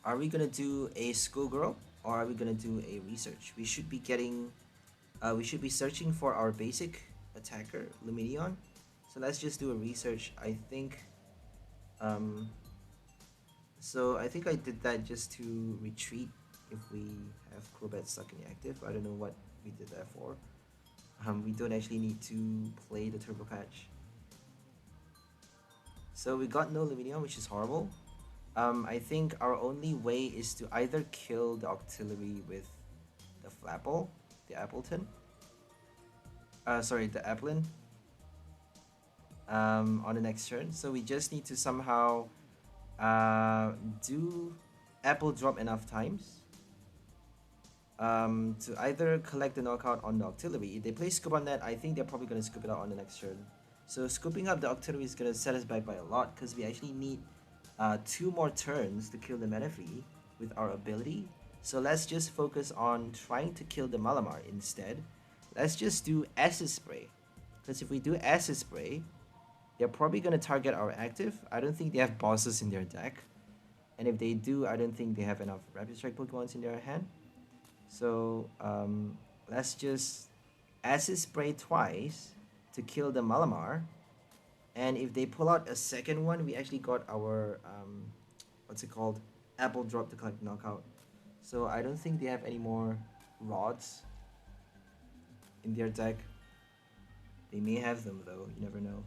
Speaker 1: Are we gonna do a schoolgirl or are we gonna do a research? We should be getting, we should be searching for our basic attacker, Lumineon. So let's just do a research. I think, so I think I did that just to retreat if we have Crobat stuck in the active. I don't know what we did that for. We don't actually need to play the Turbo Patch. So we got no Lumineon, which is horrible. I think our only way is to either kill the Octillery with the Flapple, the Appleton. Sorry, the Applin. On the next turn. So we just need to somehow do Apple drop enough times. to either collect the knockout on the Octillery. If they play Scoop on that, I think they're probably going to scoop it out on the next turn. So scooping up the Octillery is going to set us back by a lot because we actually need 2 more turns to kill the Manaphy with our ability. So let's just focus on trying to kill the Malamar instead. Let's just do Acid Spray. Because if we do Acid Spray, they're probably going to target our active. I don't think they have bosses in their deck. And if they do, I don't think they have enough Rapid Strike Pokemons in their hand. So let's just Acid Spray twice to kill the Malamar. And if they pull out a second one, we actually got our, what's it called? Apple Drop to collect knockout. So I don't think they have any more rods in their deck. They may have them though, you never know.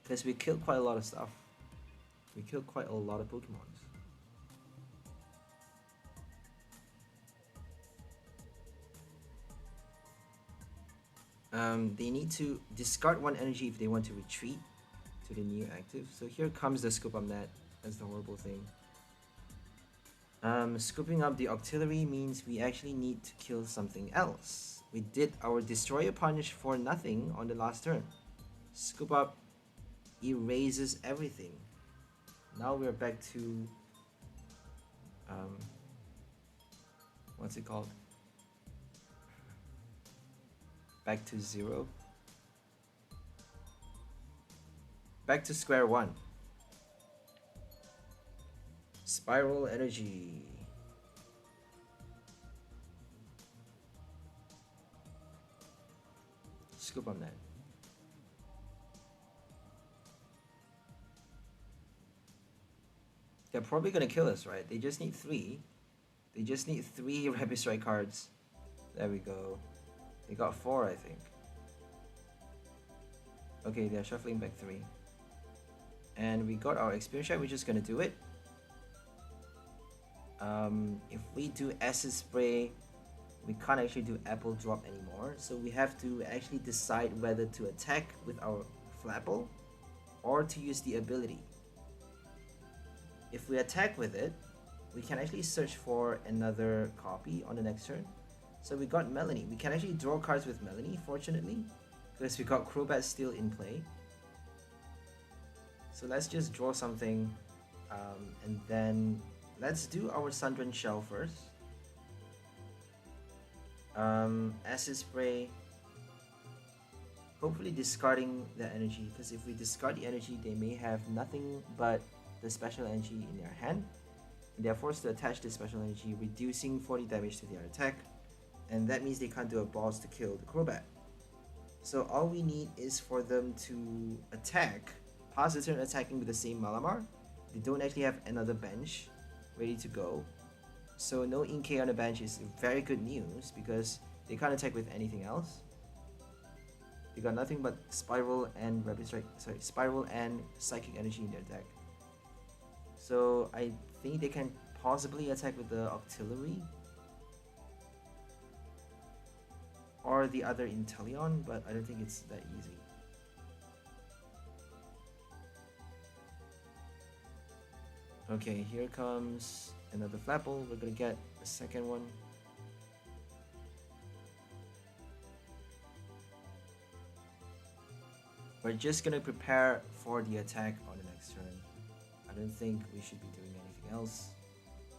Speaker 1: Because we killed quite a lot of stuff. We killed quite a lot of Pokemons. They need to discard 1 energy if they want to retreat to the new active. So here comes the Scoop on that. That's the horrible thing. Scooping up the Octillery means we actually need to kill something else. We did our Destroyer Punch for nothing on the last turn. Scoop up erases everything. Now we're back to what's it called? Back to 0. Back to square 1. Spiral Energy. Scoop on that. They're probably gonna kill us, right? They just need 3. They just need 3 Rapid Strike cards. There we go. They got 4, I think. Okay, they're shuffling back 3. And we got our Experience Shot, we're just gonna do it. If we do Acid Spray, we can't actually do Apple Drop anymore. So we have to actually decide whether to attack with our Flapple or to use the ability. If we attack with it, we can actually search for another copy on the next turn. So we got Melanie. We can actually draw cards with Melanie, fortunately, because we got Crobat still in play. So let's just draw something, and then let's do our Sun-Drenched Shell first. Acid Spray. Hopefully discarding the energy, because if we discard the energy, they may have nothing but the special energy in their hand. And they're forced to attach the special energy, reducing 40 damage to their attack. And that means they can't do a boss to kill the Crobat. So all we need is for them to attack, pass the turn attacking with the same Malamar. They don't actually have another bench ready to go. So no Inkay on the bench is very good news because they can't attack with anything else. They got nothing but Spiral and Spiral and Psychic Energy in their deck. So I think they can possibly attack with the Octillery or the other Inteleon, but I don't think it's that easy. Okay, here comes another Flapple. We're gonna get a second one. We're just gonna prepare for the attack on the next turn. I don't think we should be doing anything else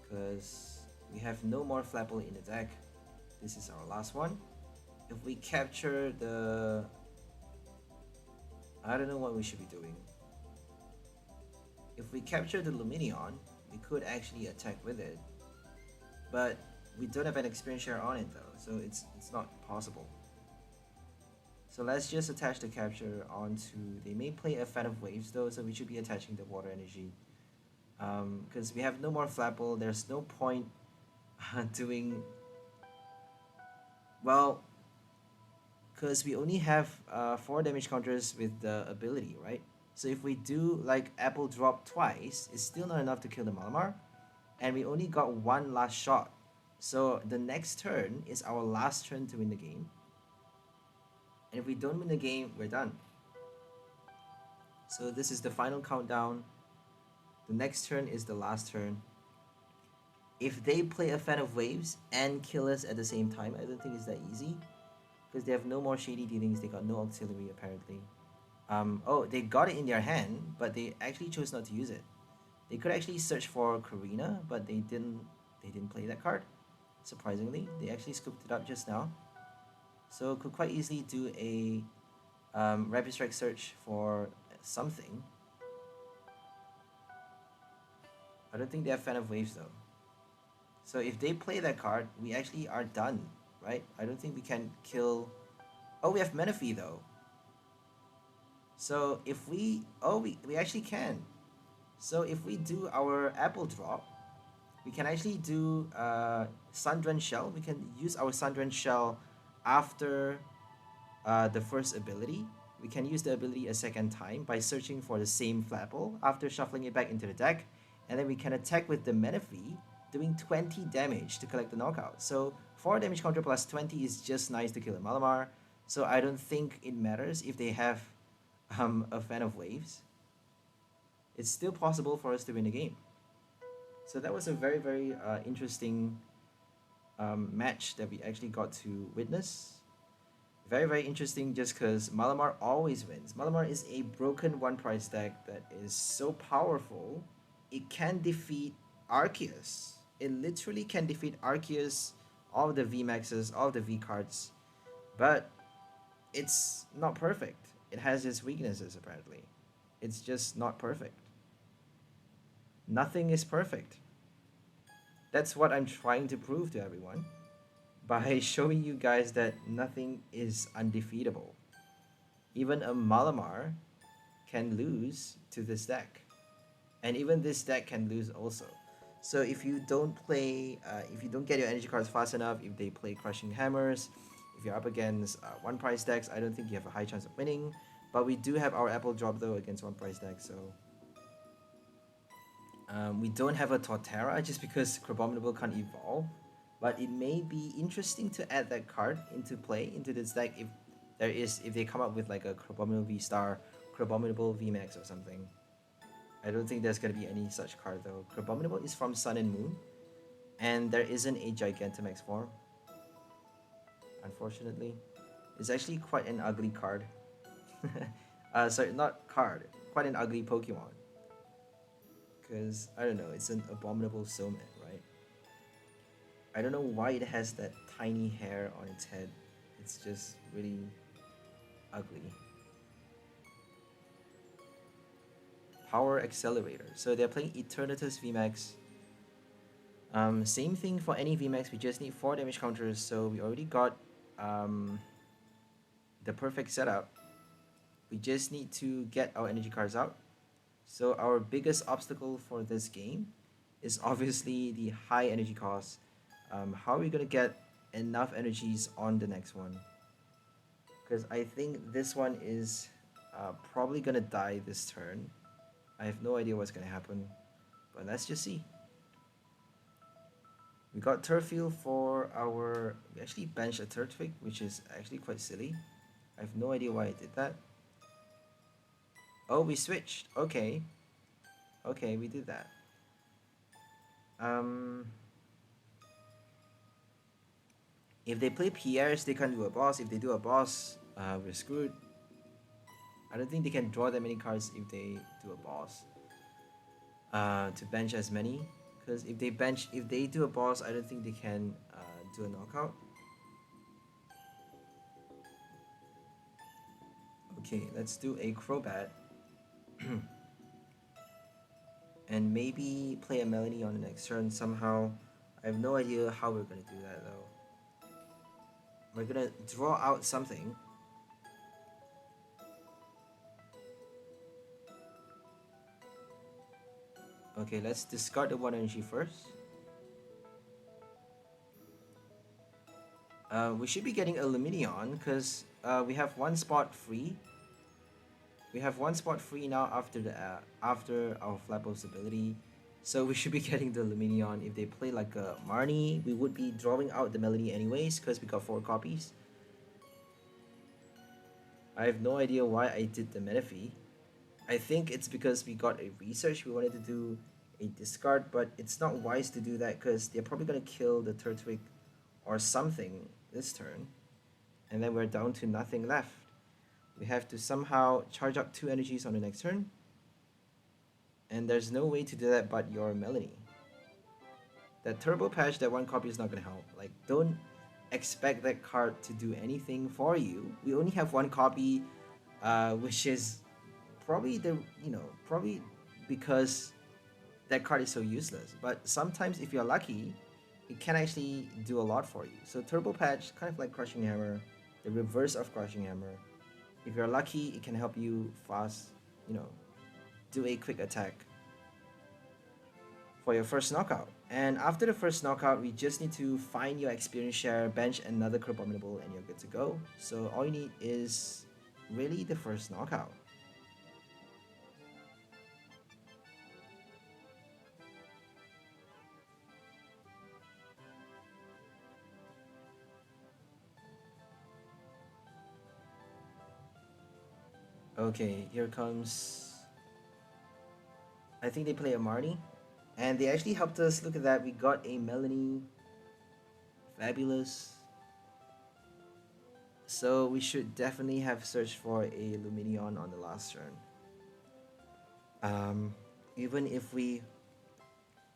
Speaker 1: because we have no more Flapple in the deck. This is our last one. If we capture the... I don't know what we should be doing. If we capture the Lumineon, we could actually attack with it. But we don't have an experience share on it though, so it's not possible. So let's just attach the capture onto... They may play a Fan of Waves though, so we should be attaching the Water Energy. Because we have no more Flapple, there's no point doing... Well... Because we only have 4 damage counters with the ability, right? So if we do like Apple Drop twice, it's still not enough to kill the Malamar. And we only got 1 last shot. So the next turn is our last turn to win the game. And if we don't win the game, we're done. So this is the final countdown. The next turn is the last turn. If they play a Fan of Waves and kill us at the same time, I don't think it's that easy. Because they have no more Shady Dealings, they got no Octillery apparently. Oh, they got it in their hand, but they actually chose not to use it. They could actually search for Karina, but they didn't play that card. Surprisingly, they actually scooped it up just now. So could quite easily do a Rapid Strike search for something. I don't think they have Fan of Waves though. So if they play that card, we actually are done, right? I don't think we can kill... Oh, we have Menifee though. So if we... Oh, we actually can. So if we do our Apple drop, we can actually do Sun-Drenched Shell. We can use our Sun-Drenched Shell after the first ability. We can use the ability a second time by searching for the same Flapple after shuffling it back into the deck. And then we can attack with the Menifee, doing 20 damage to collect the knockout. So 4 damage counter plus 20 is just nice to kill a Malamar. So I don't think it matters if they have a Fan of Waves. It's still possible for us to win the game. So that was a very, very interesting match that we actually got to witness. Very, very interesting just because Malamar always wins. Malamar is a broken one-price deck that is so powerful, it can defeat Arceus. It literally can defeat Arceus, all the VMAXs, all the V cards. But it's not perfect. It has its weaknesses apparently. It's just not perfect. Nothing is perfect. That's what I'm trying to prove to everyone by showing you guys that nothing is undefeatable. Even a Malamar can lose to this deck. And even this deck can lose also. So if you don't play, if you don't get your energy cards fast enough, if they play Crushing Hammers, if you're up against one-price decks, I don't think you have a high chance of winning. But we do have our Apple drop though against one-price decks, so... we don't have a Torterra just because Crabominable can't evolve. But it may be interesting to add that card into play, into this deck, if they come up with like a Crabominable V-Star, Crabominable VMAX or something. I don't think there's going to be any such card though. Crabominable is from Sun and Moon, and there isn't a Gigantamax form. Unfortunately. It's actually quite an ugly card. Sorry, not card. Quite an ugly Pokemon. Because, I don't know, it's an abominable Soulman, right? I don't know why it has that tiny hair on its head. It's just really ugly. Power Accelerator. So they're playing Eternatus VMAX. Same thing for any VMAX, we just need 4 damage counters, so we already got the perfect setup. We just need to get our energy cards out. So our biggest obstacle for this game is obviously the high energy cost. How are we going to get enough energies on the next one? Because I think this one is probably going to die this turn. I have no idea what's going to happen, but let's just see. We got Turffield for our... We actually benched a Turtwig, which is actually quite silly. I have no idea why I did that. Oh, we switched. Okay. Okay, we did that. If they play Pierres, they can't do a boss. If they do a boss, we're screwed. I don't think they can draw that many cards if they do a boss. To bench as many. Because if they do a boss, I don't think they can do a knockout. Okay, let's do a Crobat. And maybe play a Melanie on the next turn somehow. I have no idea how we're going to do that though. We're going to draw out something. Okay, let's discard the 1 energy first. We should be getting a Lumineon because we have 1 spot free. We have 1 spot free now after our Flapple's ability. So we should be getting the Lumineon. If they play like a Marnie, we would be drawing out the Melody anyways because we got 4 copies. I have no idea why I did the Menifee. I think it's because we got a research, we wanted to do a discard, but it's not wise to do that because they're probably going to kill the Turtwig or something this turn, and then we're down to nothing left. We have to somehow charge up 2 energies on the next turn, and there's no way to do that but your Melanie. That Turbo Patch, that 1 copy is not going to help. Like, don't expect that card to do anything for you. We only have 1 copy, which is probably probably because that card is so useless. But sometimes if you're lucky, it can actually do a lot for you. So Turbo Patch, kind of like Crushing Hammer, the reverse of Crushing Hammer. If you're lucky, it can help you fast, do a quick attack for your first knockout. And after the first knockout, we just need to find your experience share, bench another Crabominable, and you're good to go. So all you need is really the first knockout. Okay, here comes... I think they play a Marnie. And they actually helped us. Look at that. We got a Melanie. Fabulous. So we should definitely have searched for a Lumineon on the last turn. Even if we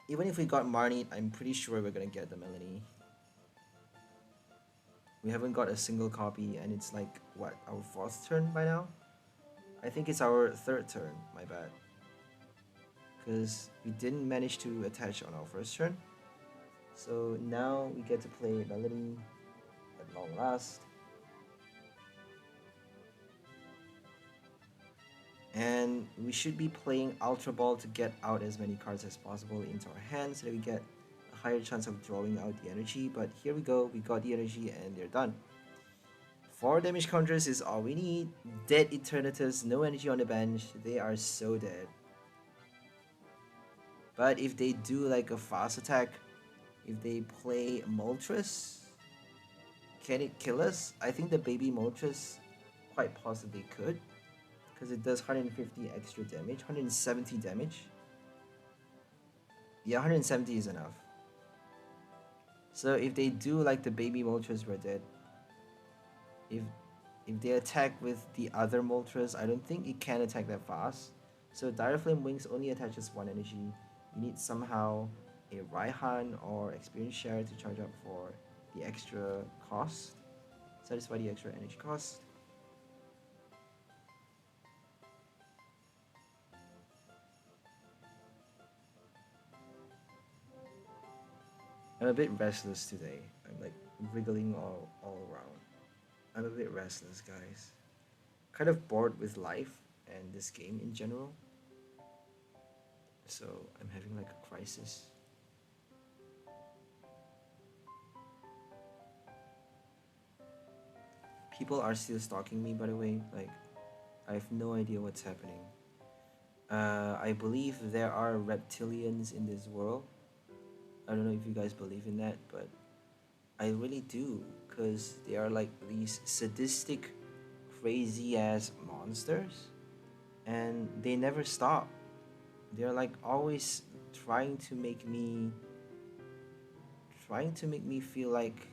Speaker 1: got Marnie, I'm pretty sure we're gonna get the Melanie. We haven't got a single copy, and it's like, what, our 4th turn by now? I think it's our 3rd turn, my bad. Because we didn't manage to attach on our 1st turn. So now we get to play Melanie at long last. And we should be playing Ultra Ball to get out as many cards as possible into our hands so that we get a higher chance of drawing out the energy. But here we go, we got the energy and they're done. 4 damage counters is all we need. Dead Eternatus, no energy on the bench. They are so dead. But if they do like a fast attack, if they play Moltres, can it kill us? I think the baby Moltres quite possibly could, because it does 150 extra damage, 170 damage. Yeah, 170 is enough. So if they do like the baby Moltres, we're dead. If they attack with the other Moltres, I don't think it can attack that fast. So Dire Flame Wings only attaches 1 energy. You need somehow a Raihan or Experience Share to charge up for the extra cost. Satisfy the extra energy cost. I'm a bit restless today. I'm like wriggling all around. I'm a bit restless, guys. Kind of bored with life and this game in general. So I'm having like a crisis. People are still stalking me, by the way. Like, I have no idea what's happening. I believe there are reptilians in this world. I don't know if you guys believe in that, but I really do, because they are like these sadistic, crazy ass monsters, and they never stop. They're like always trying to make me feel like,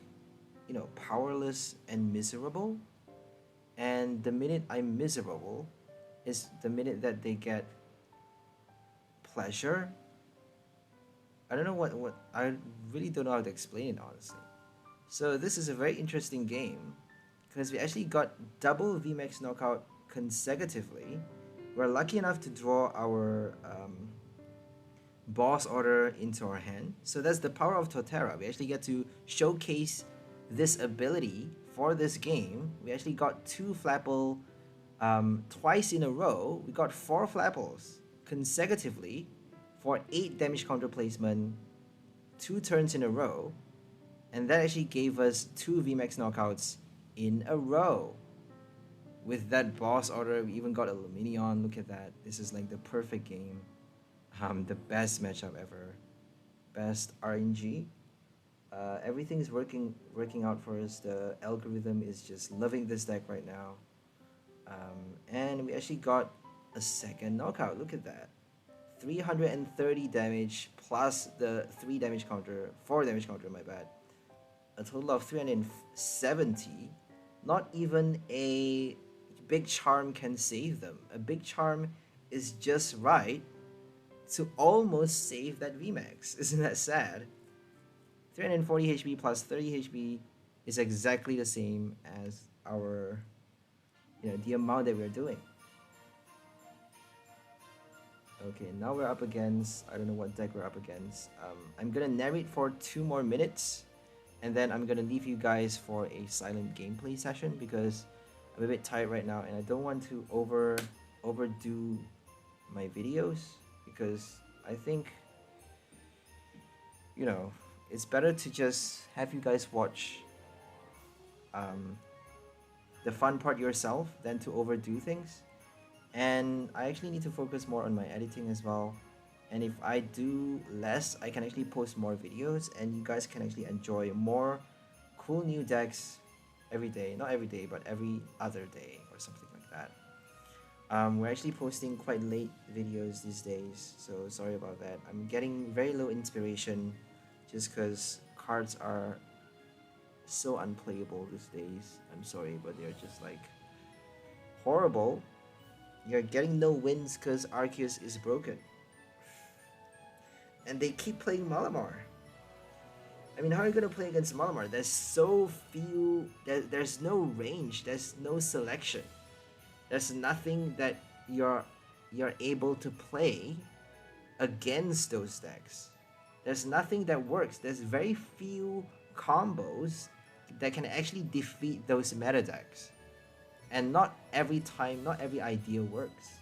Speaker 1: powerless and miserable. And the minute I'm miserable is the minute that they get pleasure. I don't know what I really don't know how to explain it, honestly. So this is a very interesting game because we actually got double VMAX knockout consecutively. We're lucky enough to draw our boss order into our hand. So that's the power of Torterra. We actually get to showcase this ability for this game. We actually got 2 Flapple twice in a row. We got 4 Flapples consecutively for 8 damage counter placement 2 turns in a row. And that actually gave us 2 VMAX knockouts in a row. With that boss order, we even got a Lumineon. Look at that. This is like the perfect game. The best matchup ever. Best RNG. Everything is working out for us. The algorithm is just loving this deck right now. And we actually got a second knockout. Look at that. 330 damage plus the 3 damage counter, 4 damage counter, my bad. A total of 370. Not even a big charm can save them. A big charm is just right to almost save that VMAX. Isn't that sad? 340 HP plus 30 HP is exactly the same as our, the amount that we're doing. Okay, now we're up against, I don't know what deck we're up against. I'm gonna narrate for 2 more minutes, and then I'm gonna leave you guys for a silent gameplay session because I'm a bit tired right now and I don't want to overdo my videos because I think, it's better to just have you guys watch the fun part yourself than to overdo things. And I actually need to focus more on my editing as well. And if I do less, I can actually post more videos and you guys can actually enjoy more cool new decks every day. Not every day, but every other day or something like that. We're actually posting quite late videos these days, so sorry about that. I'm getting very low inspiration just because cards are so unplayable these days. I'm sorry, but they're just like horrible. You're getting no wins because Arceus is broken. And they keep playing Malamar. I mean, how are you going to play against Malamar? There's so few, there's no range, there's no selection. There's nothing that you're able to play against those decks. There's nothing that works. There's very few combos that can actually defeat those meta decks. And not every time, not every idea works.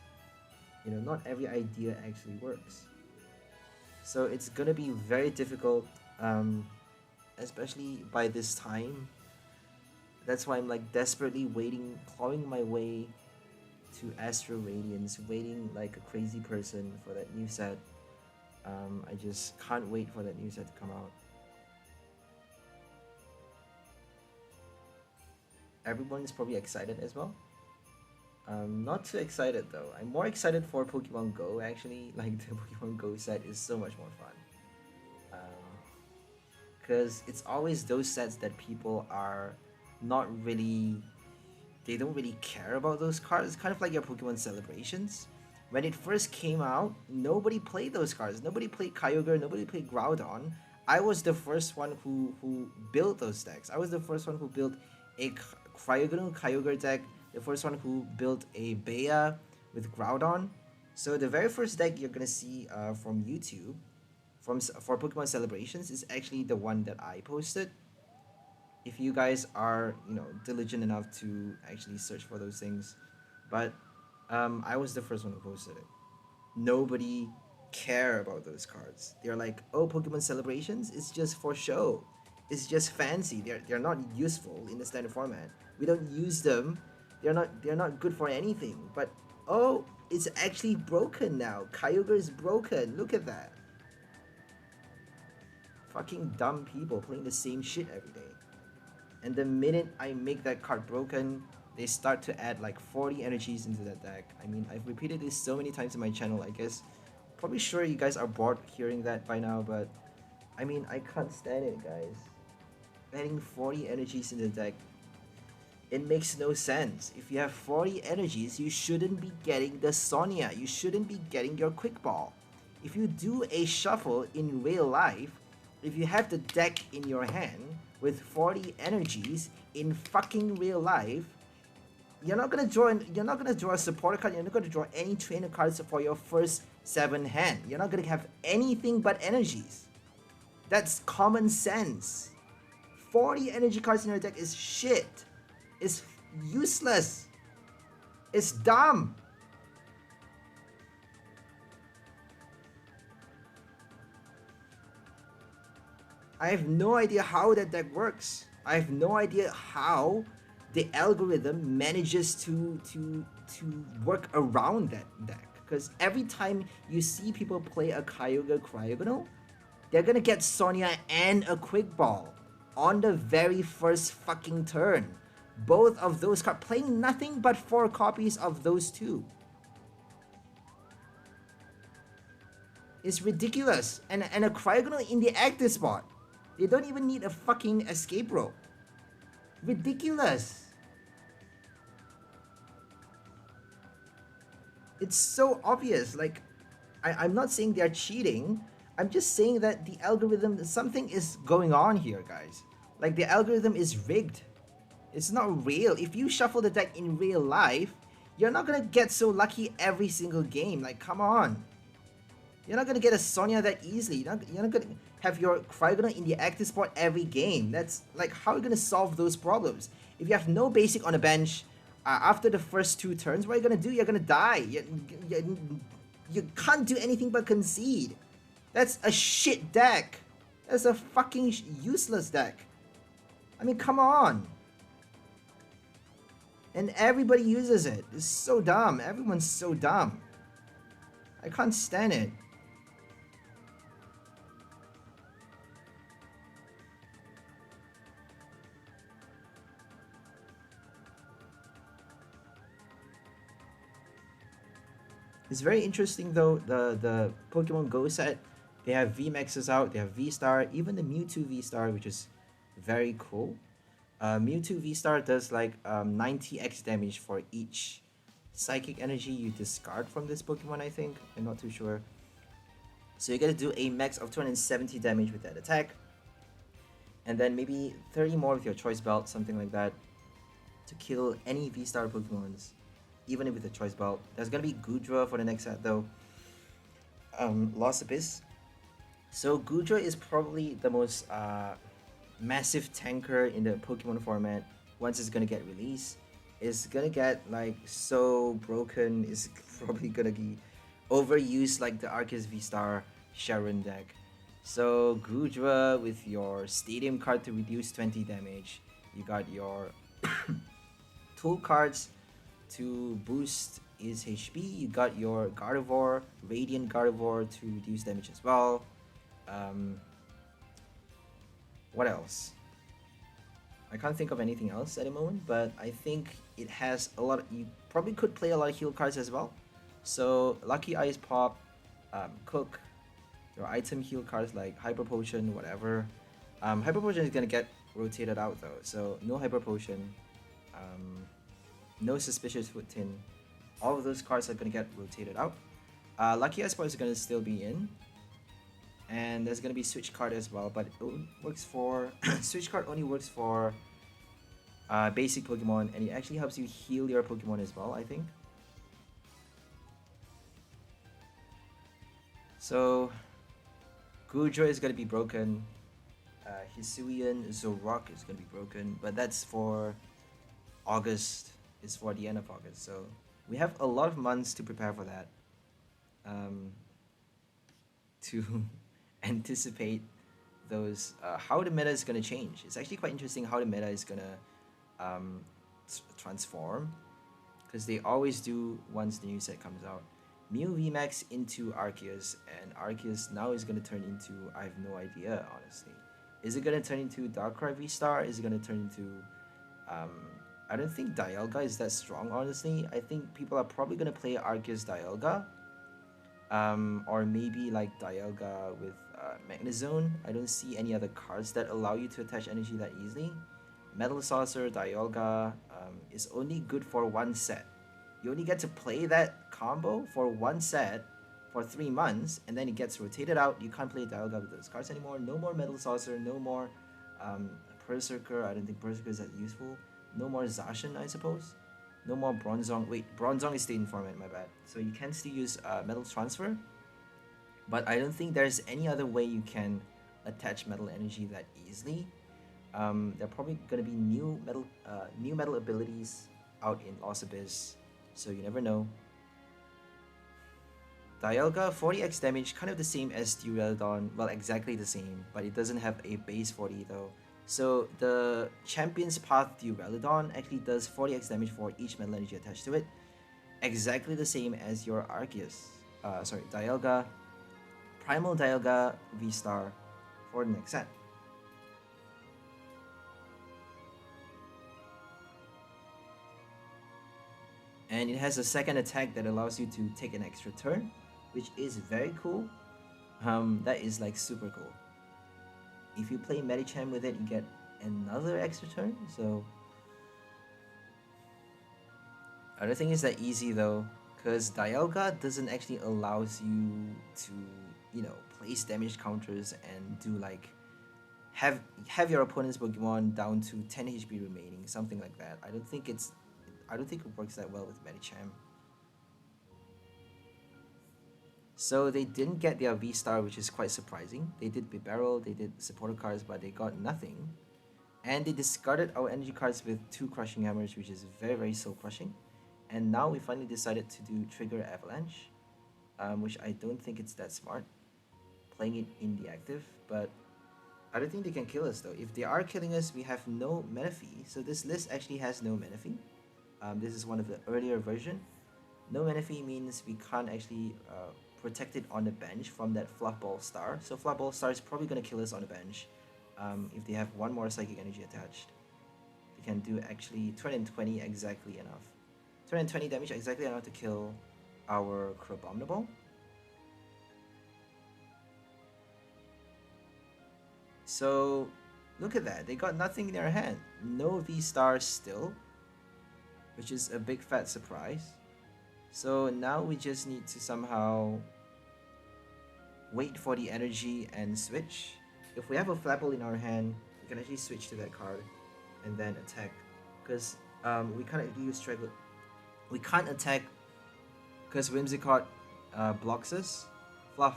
Speaker 1: Not every idea actually works. So it's gonna be very difficult, especially by this time. That's why I'm like desperately waiting, clawing my way to Astral Radiance, waiting like a crazy person for that new set. I just can't wait for that new set to come out. Everyone's probably excited as well. Not too excited though. I'm more excited for Pokemon Go actually. Like the Pokemon Go set is so much more fun. Because it's always those sets that people are not really, they don't really care about those cards. It's kind of like your Pokemon Celebrations. When it first came out, nobody played those cards. Nobody played Kyogre, nobody played Groudon. I was the first one who built those decks. I was the first one who built a Kyogre deck, the first one who built a 𝘿𝙘𝙗 with Groudon. So the very first deck you're gonna see from YouTube for Pokemon Celebrations is actually the one that I posted. If you guys are diligent enough to actually search for those things, but I was the first one who posted it. Nobody care about those cards. They're like, oh, Pokemon Celebrations, it's just for show. It's just fancy. They're not useful in the standard format. We don't use them. They're not good for anything. But oh, it's actually broken now. Kyogre is broken. Look at that. Fucking dumb people playing the same shit every day. And the minute I make that card broken, they start to add like 40 energies into that deck. I mean, I've repeated this so many times in my channel, I guess. Probably sure you guys are bored hearing that by now, but I mean, I can't stand it, guys. Adding 40 energies in the deck, it makes no sense. If you have 40 energies, you shouldn't be getting the Sonia. You shouldn't be getting your Quick Ball. If you do a shuffle in real life, if you have the deck in your hand with 40 energies in fucking real life, you're not gonna draw a supporter card. You're not gonna draw any trainer cards for your first 7 hand. You're not gonna have anything but energies. That's common sense. 40 energy cards in your deck is shit. It's useless. It's dumb. I have no idea how that deck works. I have no idea how the algorithm manages to work around that deck. Because every time you see people play a Kyogre Cryogonal, they're gonna get Sonia and a Quick Ball on the very first fucking turn. Both of those cards, playing nothing but 4 copies of those two. is ridiculous. And a Cryogonal in the active spot. They don't even need a fucking escape rope. Ridiculous. It's so obvious. Like, I'm not saying they're cheating. I'm just saying that the algorithm, something is going on here, guys. Like, the algorithm is rigged. It's not real. If you shuffle the deck in real life, you're not gonna get so lucky every single game. Like, come on. You're not gonna get a Sonya that easily. You're not gonna have your Cryogonal in the active spot every game. That's like, how are you gonna solve those problems? If you have no basic on the bench, after the first 2 turns, what are you gonna do? You're gonna die. You can't do anything but concede. That's a shit deck. That's a fucking useless deck. I mean, come on. And everybody uses it. It's so dumb. Everyone's so dumb. I can't stand it. It's very interesting though, the Pokemon Go set. They have VMAXs out, they have V-Star, even the Mewtwo V-Star, which is very cool. Mewtwo V-Star does like 90x damage for each psychic energy you discard from this Pokemon, I think. I'm not too sure. So you're gonna do a max of 270 damage with that attack. And then maybe 30 more with your choice belt, something like that, to kill any V-Star Pokemons, even with a choice belt. There's gonna be 𝘿𝙚𝙘𝓮 for the next set though. Lost Abyss. So 𝘿𝙚𝙘𝓮 is probably the most massive tanker in the Pokemon format. Once it's gonna get released, it's gonna get like so broken. It's probably gonna be overused like the Arceus V-Star Sharon deck. So 𝘿𝙚𝙘𝓮 with your Stadium card to reduce 20 damage. You got your tool cards to boost his HP. You got your Gardevoir, Radiant Gardevoir to reduce damage as well. What else? I can't think of anything else at the moment, but I think it has a lot of, you probably could play a lot of heal cards as well. So Lucky Eyes Pop, Cook, your item heal cards like Hyper Potion, whatever. Hyper Potion is gonna get rotated out though, so no Hyper Potion, no Suspicious Foot Tin. All of those cards are gonna get rotated out. Lucky Eyes Pop is gonna still be in. And there's gonna be switch card as well, but it works for switch card only works for basic Pokemon, and it actually helps you heal your Pokemon as well, I think. So 𝘿𝙚𝙘𝓮 is gonna be broken. Hisuian Zoroark is gonna be broken, but that's for August. It's for the end of August, so we have a lot of months to prepare for that. To anticipate those how the meta is going to change. It's actually quite interesting how the meta is going to transform, because they always do once the new set comes out. Mew VMAX into Arceus, and Arceus now is going to turn into, I have no idea honestly. Is it going to turn into Darkrai V-Star? Is it going to turn into I don't think 𝘿𝙚𝙗𝐻𝑚 is that strong honestly. I think people are probably going to play Arceus 𝘿𝙚𝐻𝑚. Or maybe like 𝘿𝙚𝐻𝑚 with Magnezone. I don't see any other cards that allow you to attach energy that easily. Metal Saucer, 𝘿𝙚𝐻𝑚 is only good for one set. You only get to play that combo for one set for 3 months, and then it gets rotated out. You can't play 𝘿𝙚𝐻𝑚 with those cards anymore. No more Metal Saucer, no more Berserker. I don't think Berserker is that useful. No more Zacian, I suppose. No more Bronzong. Wait, Bronzong is still in format, my bad. So you can still use Metal Transfer, but I don't think there's any other way you can attach Metal Energy that easily. There are probably gonna be new metal abilities out in Lost Abyss, so you never know. 𝘿𝙚𝐻𝑚 40x damage, kind of the same as 𝘿𝑚, well, exactly the same, but it doesn't have a base 40 though. So the Champion's Path 𝘿𝙚𝐻𝑚 actually does 40x damage for each metal energy attached to it, exactly the same as your Arceus. 𝘿𝙚𝐻𝑚, Primal 𝘿𝙚𝐻𝑚 V-Star for the next set. And it has a second attack that allows you to take an extra turn, which is very cool. That is like super cool. If you play Medicham with it, you get another extra turn. So I don't think it's that easy though, because 𝘿𝙚𝙗 doesn't actually allows you to, you know, place damage counters and do like have your opponent's Pokemon down to 10 HP remaining, something like that. I don't think it works that well with Medicham. So they didn't get their V-Star, which is quite surprising. They did Bibarel, they did supporter cards, but they got nothing. And they discarded our energy cards with 2 Crushing Hammers, which is very, very soul crushing. And now we finally decided to do Trigger Avalanche, which I don't think it's that smart, playing it in the active, but I don't think they can kill us though. If they are killing us, we have no Menifee, so this list actually has no Menifee. This is one of the earlier version. No Menifee means we can't actually protect it on the bench from that Flapple Star. So Flapple Star is probably going to kill us on the bench. If they have one more Psychic Energy attached, they can do actually 220 exactly enough. 220 damage exactly enough to kill our Crabominable. So look at that, they got nothing in their hand. No V-Stars still, which is a big fat surprise. So now we just need to somehow wait for the energy and switch. If we have a Flapple in our hand, we can actually switch to that card and then attack. Because we can't use Struggle. We can't attack because Whimsicott blocks us. Fluff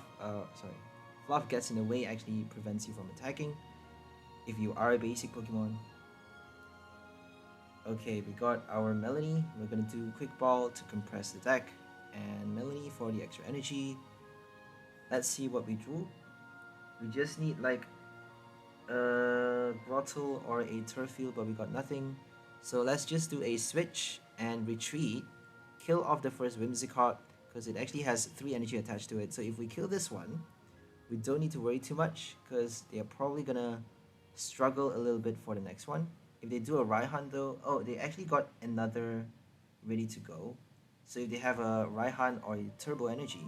Speaker 1: gets in the way, actually prevents you from attacking if you are a basic Pokemon. Okay, we got our Melanie. We're gonna do Quick Ball to compress the deck, and Melanie for the extra energy. Let's see what we drew. We just need like a Grotle or a Turffield, but we got nothing. So let's just do a switch and retreat. Kill off the first Whimsicott because it actually has 3 energy attached to it. So if we kill this one, we don't need to worry too much because they are probably gonna struggle a little bit for the next one. If they do a Raihan though, oh, they actually got another ready to go. So if they have a Raihan or a Turbo Energy,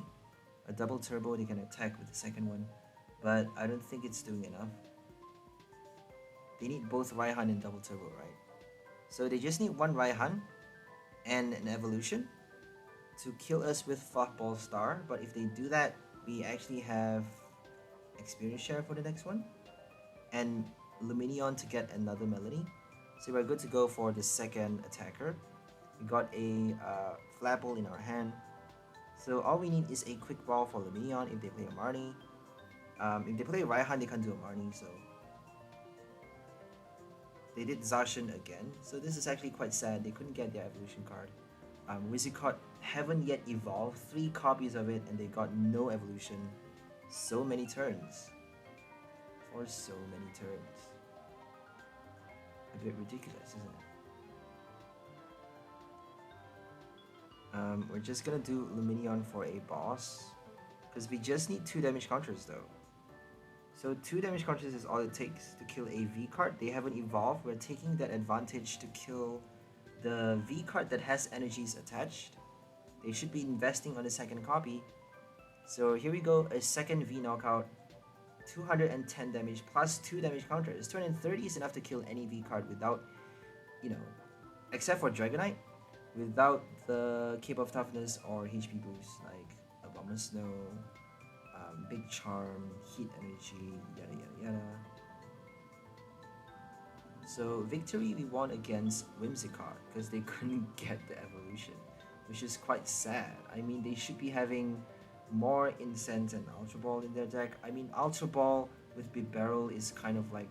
Speaker 1: a double Turbo, they can attack with the second one. But I don't think it's doing enough. They need both Raihan and double Turbo, right? So they just need one Raihan and an Evolution to kill us with Flapple Star. But if they do that, we actually have Experience Share for the next one. And Lumineon to get another Melody. So we're good to go for the second attacker. We got a Flapple in our hand. So all we need is a Quick Ball for Lumineon if they play a Marnie. If they play Raihan, they can't do a Marnie, so... They did Zacian again, so this is actually quite sad. They couldn't get their evolution card. Whimsicott haven't yet evolved, 3 copies of it, and they got no evolution. So many turns. For so many turns. A bit ridiculous, isn't it? We're just gonna do Lumineon for a boss, because we just need 2 damage counters though. So 2 damage counters is all it takes to kill a V card. They haven't evolved. We're taking that advantage to kill the V card that has energies attached. They should be investing on the second copy. So here we go, a second V knockout. 210 damage plus 2 damage counters. 230 is enough to kill any V card without, you know, except for Dragonite, without the Cape of Toughness or HP boost like Abomasnow, Big Charm, Heat Energy, yada yada yada. So victory we won against Whimsicott because they couldn't get the evolution, which is quite sad. I mean, they should be having more Incense and Ultra Ball in their deck. I mean, Ultra Ball with Bibarel is kind of like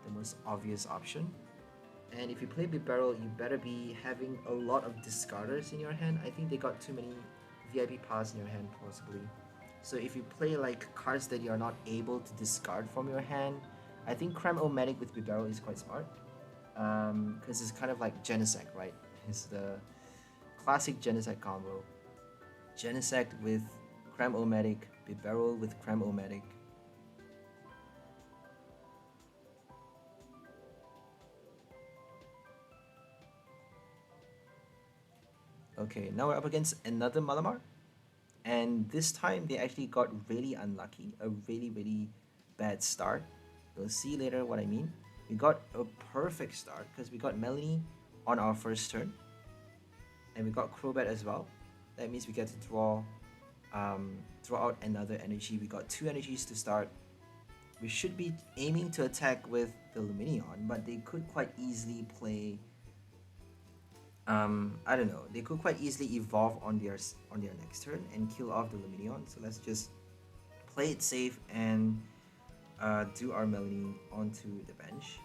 Speaker 1: the most obvious option. And if you play Bibarel, you better be having a lot of discarders in your hand. I think they got too many VIP pass in your hand possibly. So if you play like cards that you are not able to discard from your hand, I think Crabominable with Bibarel is quite smart. Because it's kind of like Genesect, right? It's the classic Genesect combo. Genesect with Crabominable, Bibarel with Crabominable. Okay, now we're up against another Malamar. And this time they actually got really unlucky, a really bad start. You'll see later what I mean. We got a perfect start because we got Melanie on our first turn, and we got Crobat as well. That means we get to draw out another energy. We got 2 energies to start. We should be aiming to attack with the Lumineon, but they could quite easily play. I don't know. They could quite easily evolve on their next turn and kill off the Lumineon. So let's just play it safe and do our Melanie onto the bench.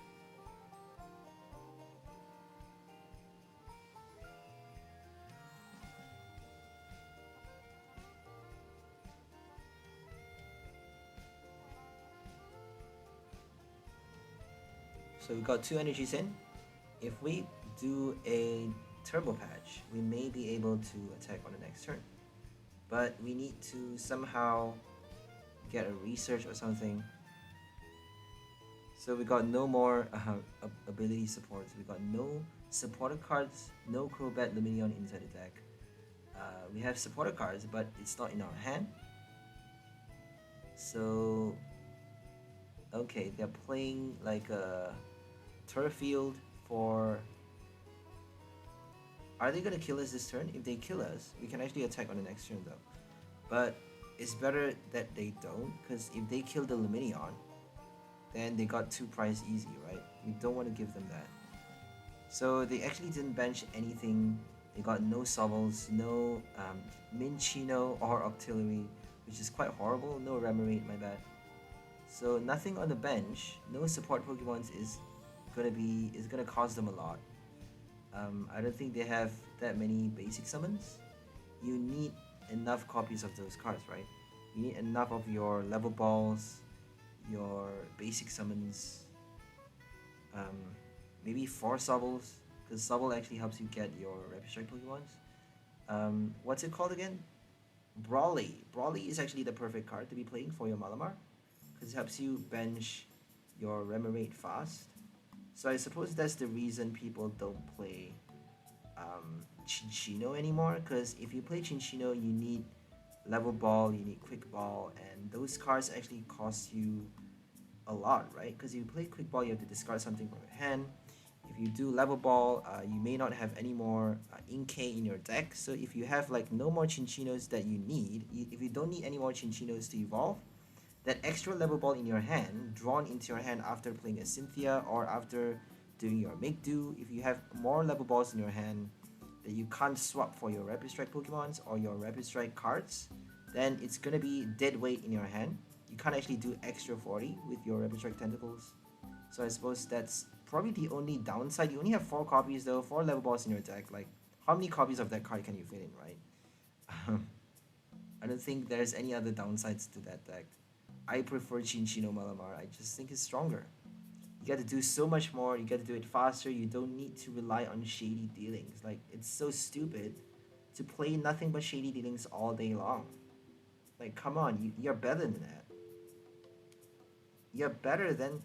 Speaker 1: So we got 2 energies in. If we do a Turbo Patch, we may be able to attack on the next turn. But we need to somehow get a research or something. So we got no more ability supports. We got no supported cards, no Crobat Lumineon inside the deck. We have supported cards, but it's not in our hand. So, okay, they're playing like a turf field for... Are they gonna kill us this turn? If they kill us, we can actually attack on the next turn though. But it's better that they don't, because if they kill the Lumineon, then they got 2 prize easy, right? We don't want to give them that. So they actually didn't bench anything. They got no Sobbles, no Cinccino or Octillery, which is quite horrible. No Remoraid, my bad. So nothing on the bench, no support Pokemons is gonna cost them a lot. I don't think they have that many basic summons. You need enough copies of those cards, right? You need enough of your level balls, your basic summons, maybe 4 Sobbles, because Sobble actually helps you get your Rapid Strike Pokemons. What's it called again? Brawly. Brawly is actually the perfect card to be playing for your Malamar, because it helps you bench your Remoraid fast. So I suppose that's the reason people don't play Cinccino anymore, because if you play Cinccino, you need level ball, you need quick ball, and those cards actually cost you a lot, right? Because if you play quick ball, you have to discard something from your hand. If you do level ball, you may not have any more 𝘿𝐸𝐻𝐿 in your deck. So if you have like no more Cinccinos that you need, if you don't need any more Cinccinos to evolve, that extra level ball in your hand, drawn into your hand after playing a Cynthia or after doing your Mewtwo, if you have more level balls in your hand that you can't swap for your Rapid Strike Pokemons or your Rapid Strike cards, then it's gonna be dead weight in your hand. You can't actually do extra 40 with your Rapid Strike Tentacles. So I suppose that's probably the only downside. You only have 4 copies though, 4 level balls in your deck. Like, how many copies of that card can you fit in, right? I don't think there's any other downsides to that deck. I prefer Cinccino Malamar. I just think it's stronger. You get to do so much more. You get to do it faster. You don't need to rely on shady dealings. Like, it's so stupid to play nothing but shady dealings all day long. Like, come on, you're better than that. You're better than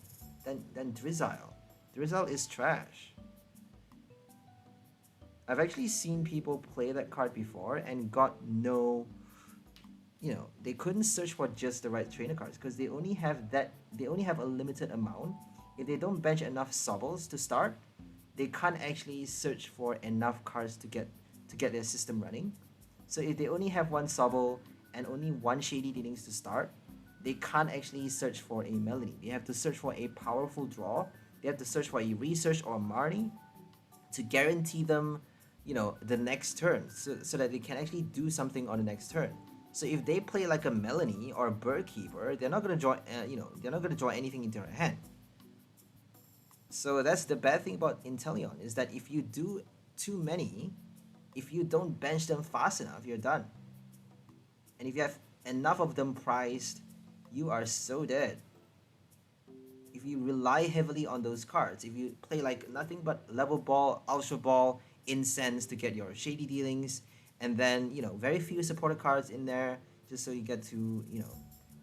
Speaker 1: 𝘿𝙗𝙗𝙗. 𝘿𝙗𝙗𝙗 is trash. I've actually seen people play that card before and got no... You know, they couldn't search for just the right trainer cards because they only have a limited amount. If they don't bench enough Sobbles to start, they can't actually search for enough cards to get their system running. So if they only have 1 Sobble and only 1 Shady Dealings to start, they can't actually search for a Melody. They have to search for a powerful draw. They have to search for a Research or a Marnie to guarantee them, you know, the next turn, so that they can actually do something on the next turn. So if they play like a Melanie or a Birdkeeper, they're not gonna draw, they're not gonna draw anything into their hand. So that's the bad thing about Inteleon, is that if you do too many, if you don't bench them fast enough, you're done. And if you have enough of them prized, you are so dead. If you rely heavily on those cards, if you play like nothing but Level Ball, Ultra Ball, Incense to get your Shady Dealings, and then, you know, very few supporter cards in there, just so you get to, you know,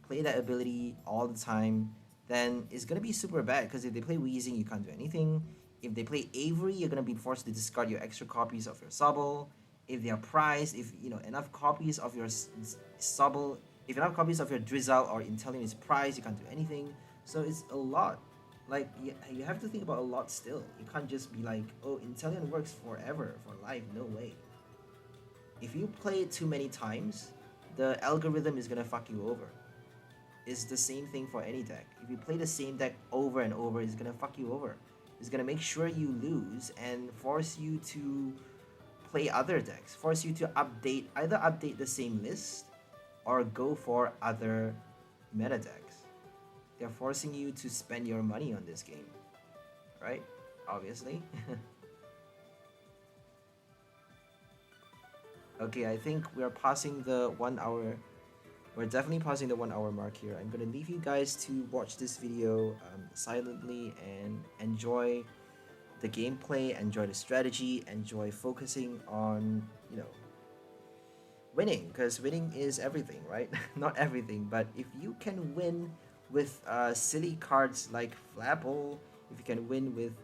Speaker 1: play that ability all the time, then it's going to be super bad, because if they play Weezing, you can't do anything. If they play Avery, you're going to be forced to discard your extra copies of your Sobble. if they are priced, if enough copies of your Sobble, if enough copies of your Drizzle or Inteleon is priced, you can't do anything. So it's a lot. Like, you have to think about a lot still. You can't just be like, oh, Inteleon works forever, for life. No way. If you play it too many times, the algorithm is gonna fuck you over. It's the same thing for any deck. If you play the same deck over and over, it's gonna fuck you over. It's gonna make sure you lose and force you to play other decks. Force you to either update the same list or go for other meta decks. They're forcing you to spend your money on this game, right? Obviously. Okay, I think we're passing the 1 hour. We're definitely passing the 1 hour mark here. I'm gonna leave you guys to watch this video silently and enjoy the gameplay, enjoy the strategy, enjoy focusing on, winning, because winning is everything, right? Not everything, but if you can win with silly cards like Flapple, if you can win with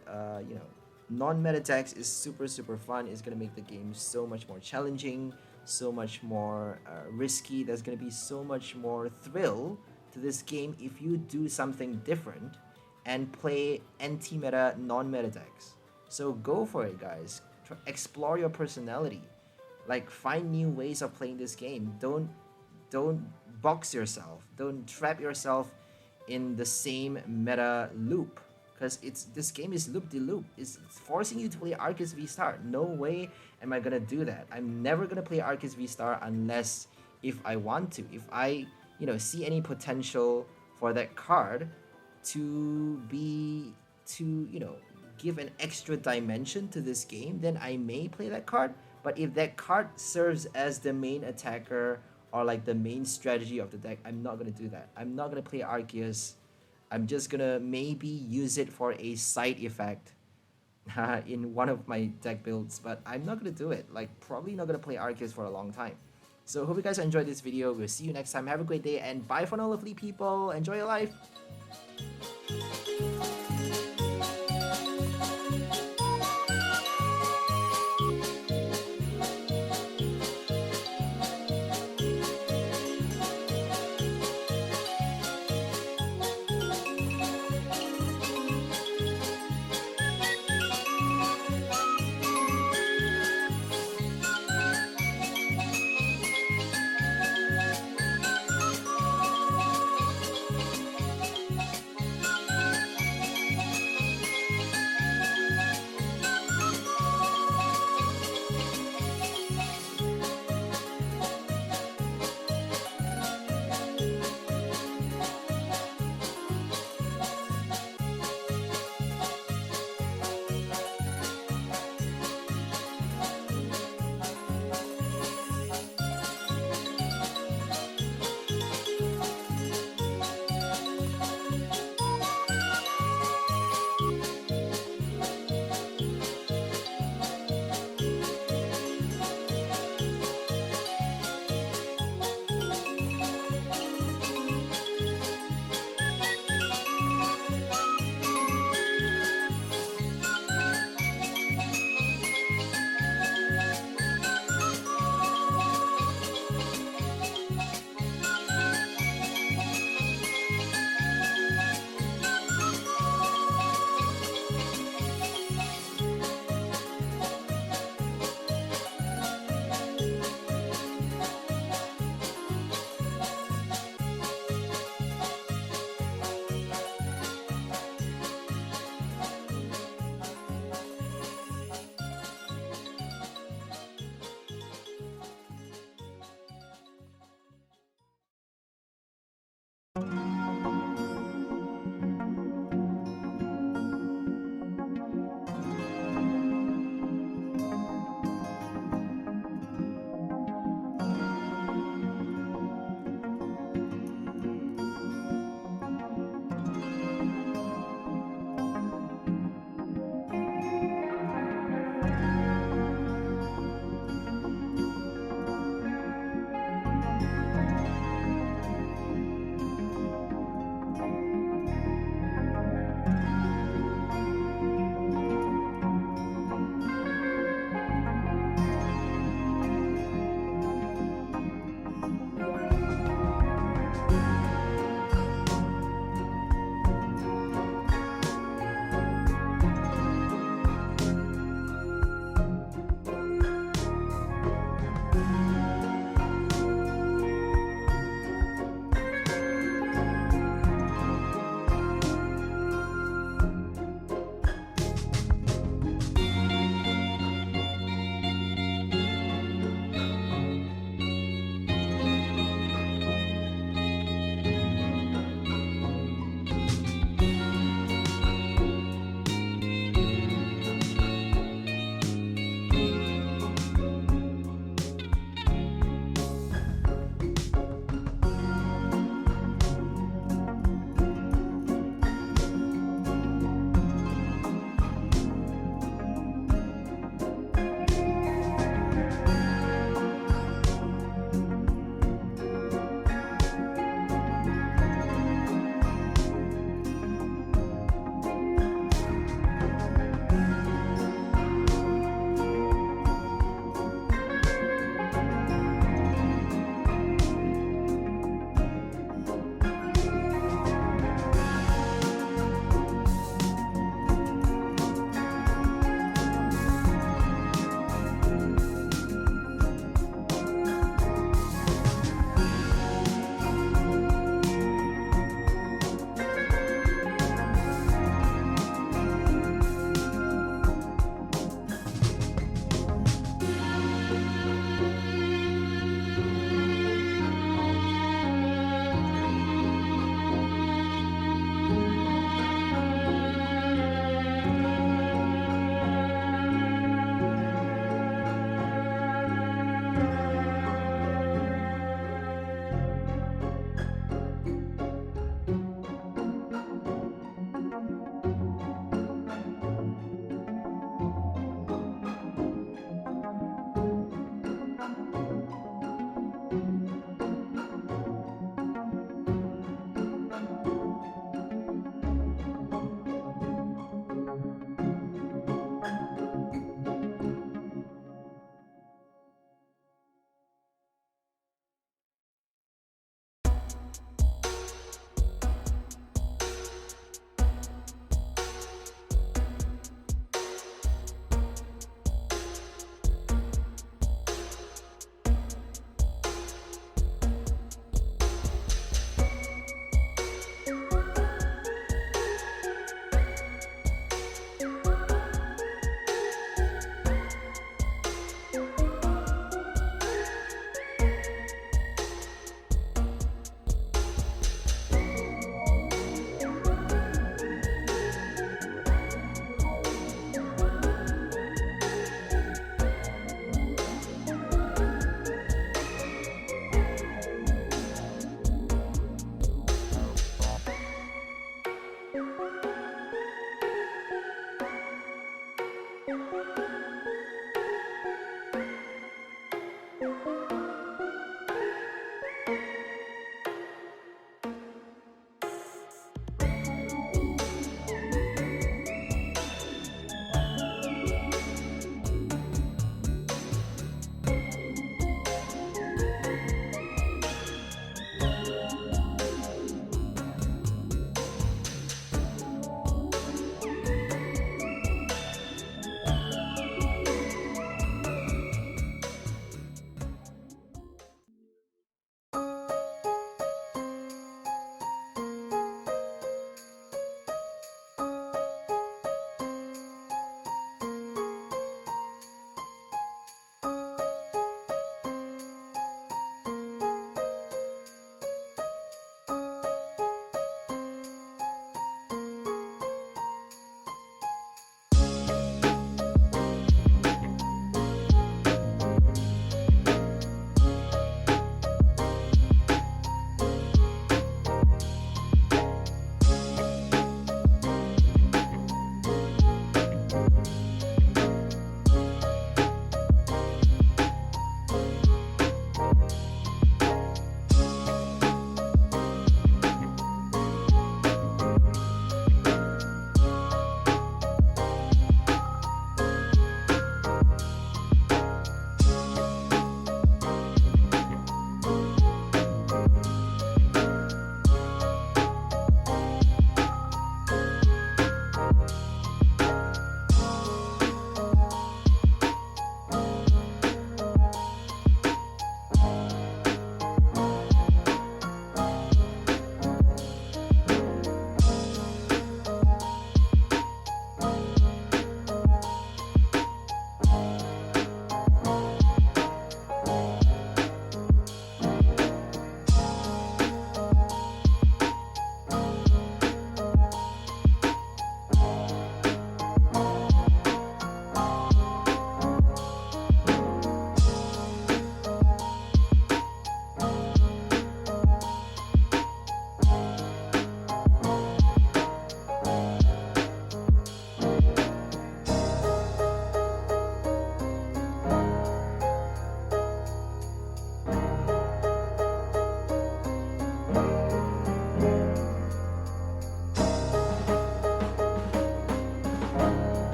Speaker 1: non-meta decks, is super fun. It's gonna make the game so much more challenging, so much more risky. There's gonna be so much more thrill to this game if you do something different and play anti-meta, non-meta decks. So go for it, guys. Explore your personality. Like, find new ways of playing this game. Don't box yourself. Don't trap yourself in the same meta loop, because this game is loop-de-loop. It's forcing you to play Arceus VSTAR. No way am I gonna do that. I'm never gonna play Arceus VSTAR unless if I want to. If I see any potential for that card to give an extra dimension to this game, then I may play that card. But if that card serves as the main attacker or like the main strategy of the deck, I'm not gonna do that. I'm not gonna play Arceus. I'm just gonna maybe use it for a side effect in one of my deck builds, but I'm not gonna do it. Like, probably not gonna play Arceus for a long time. So hope you guys enjoyed this video. We'll see you next time. Have a great day, and bye for now, lovely people. Enjoy your life.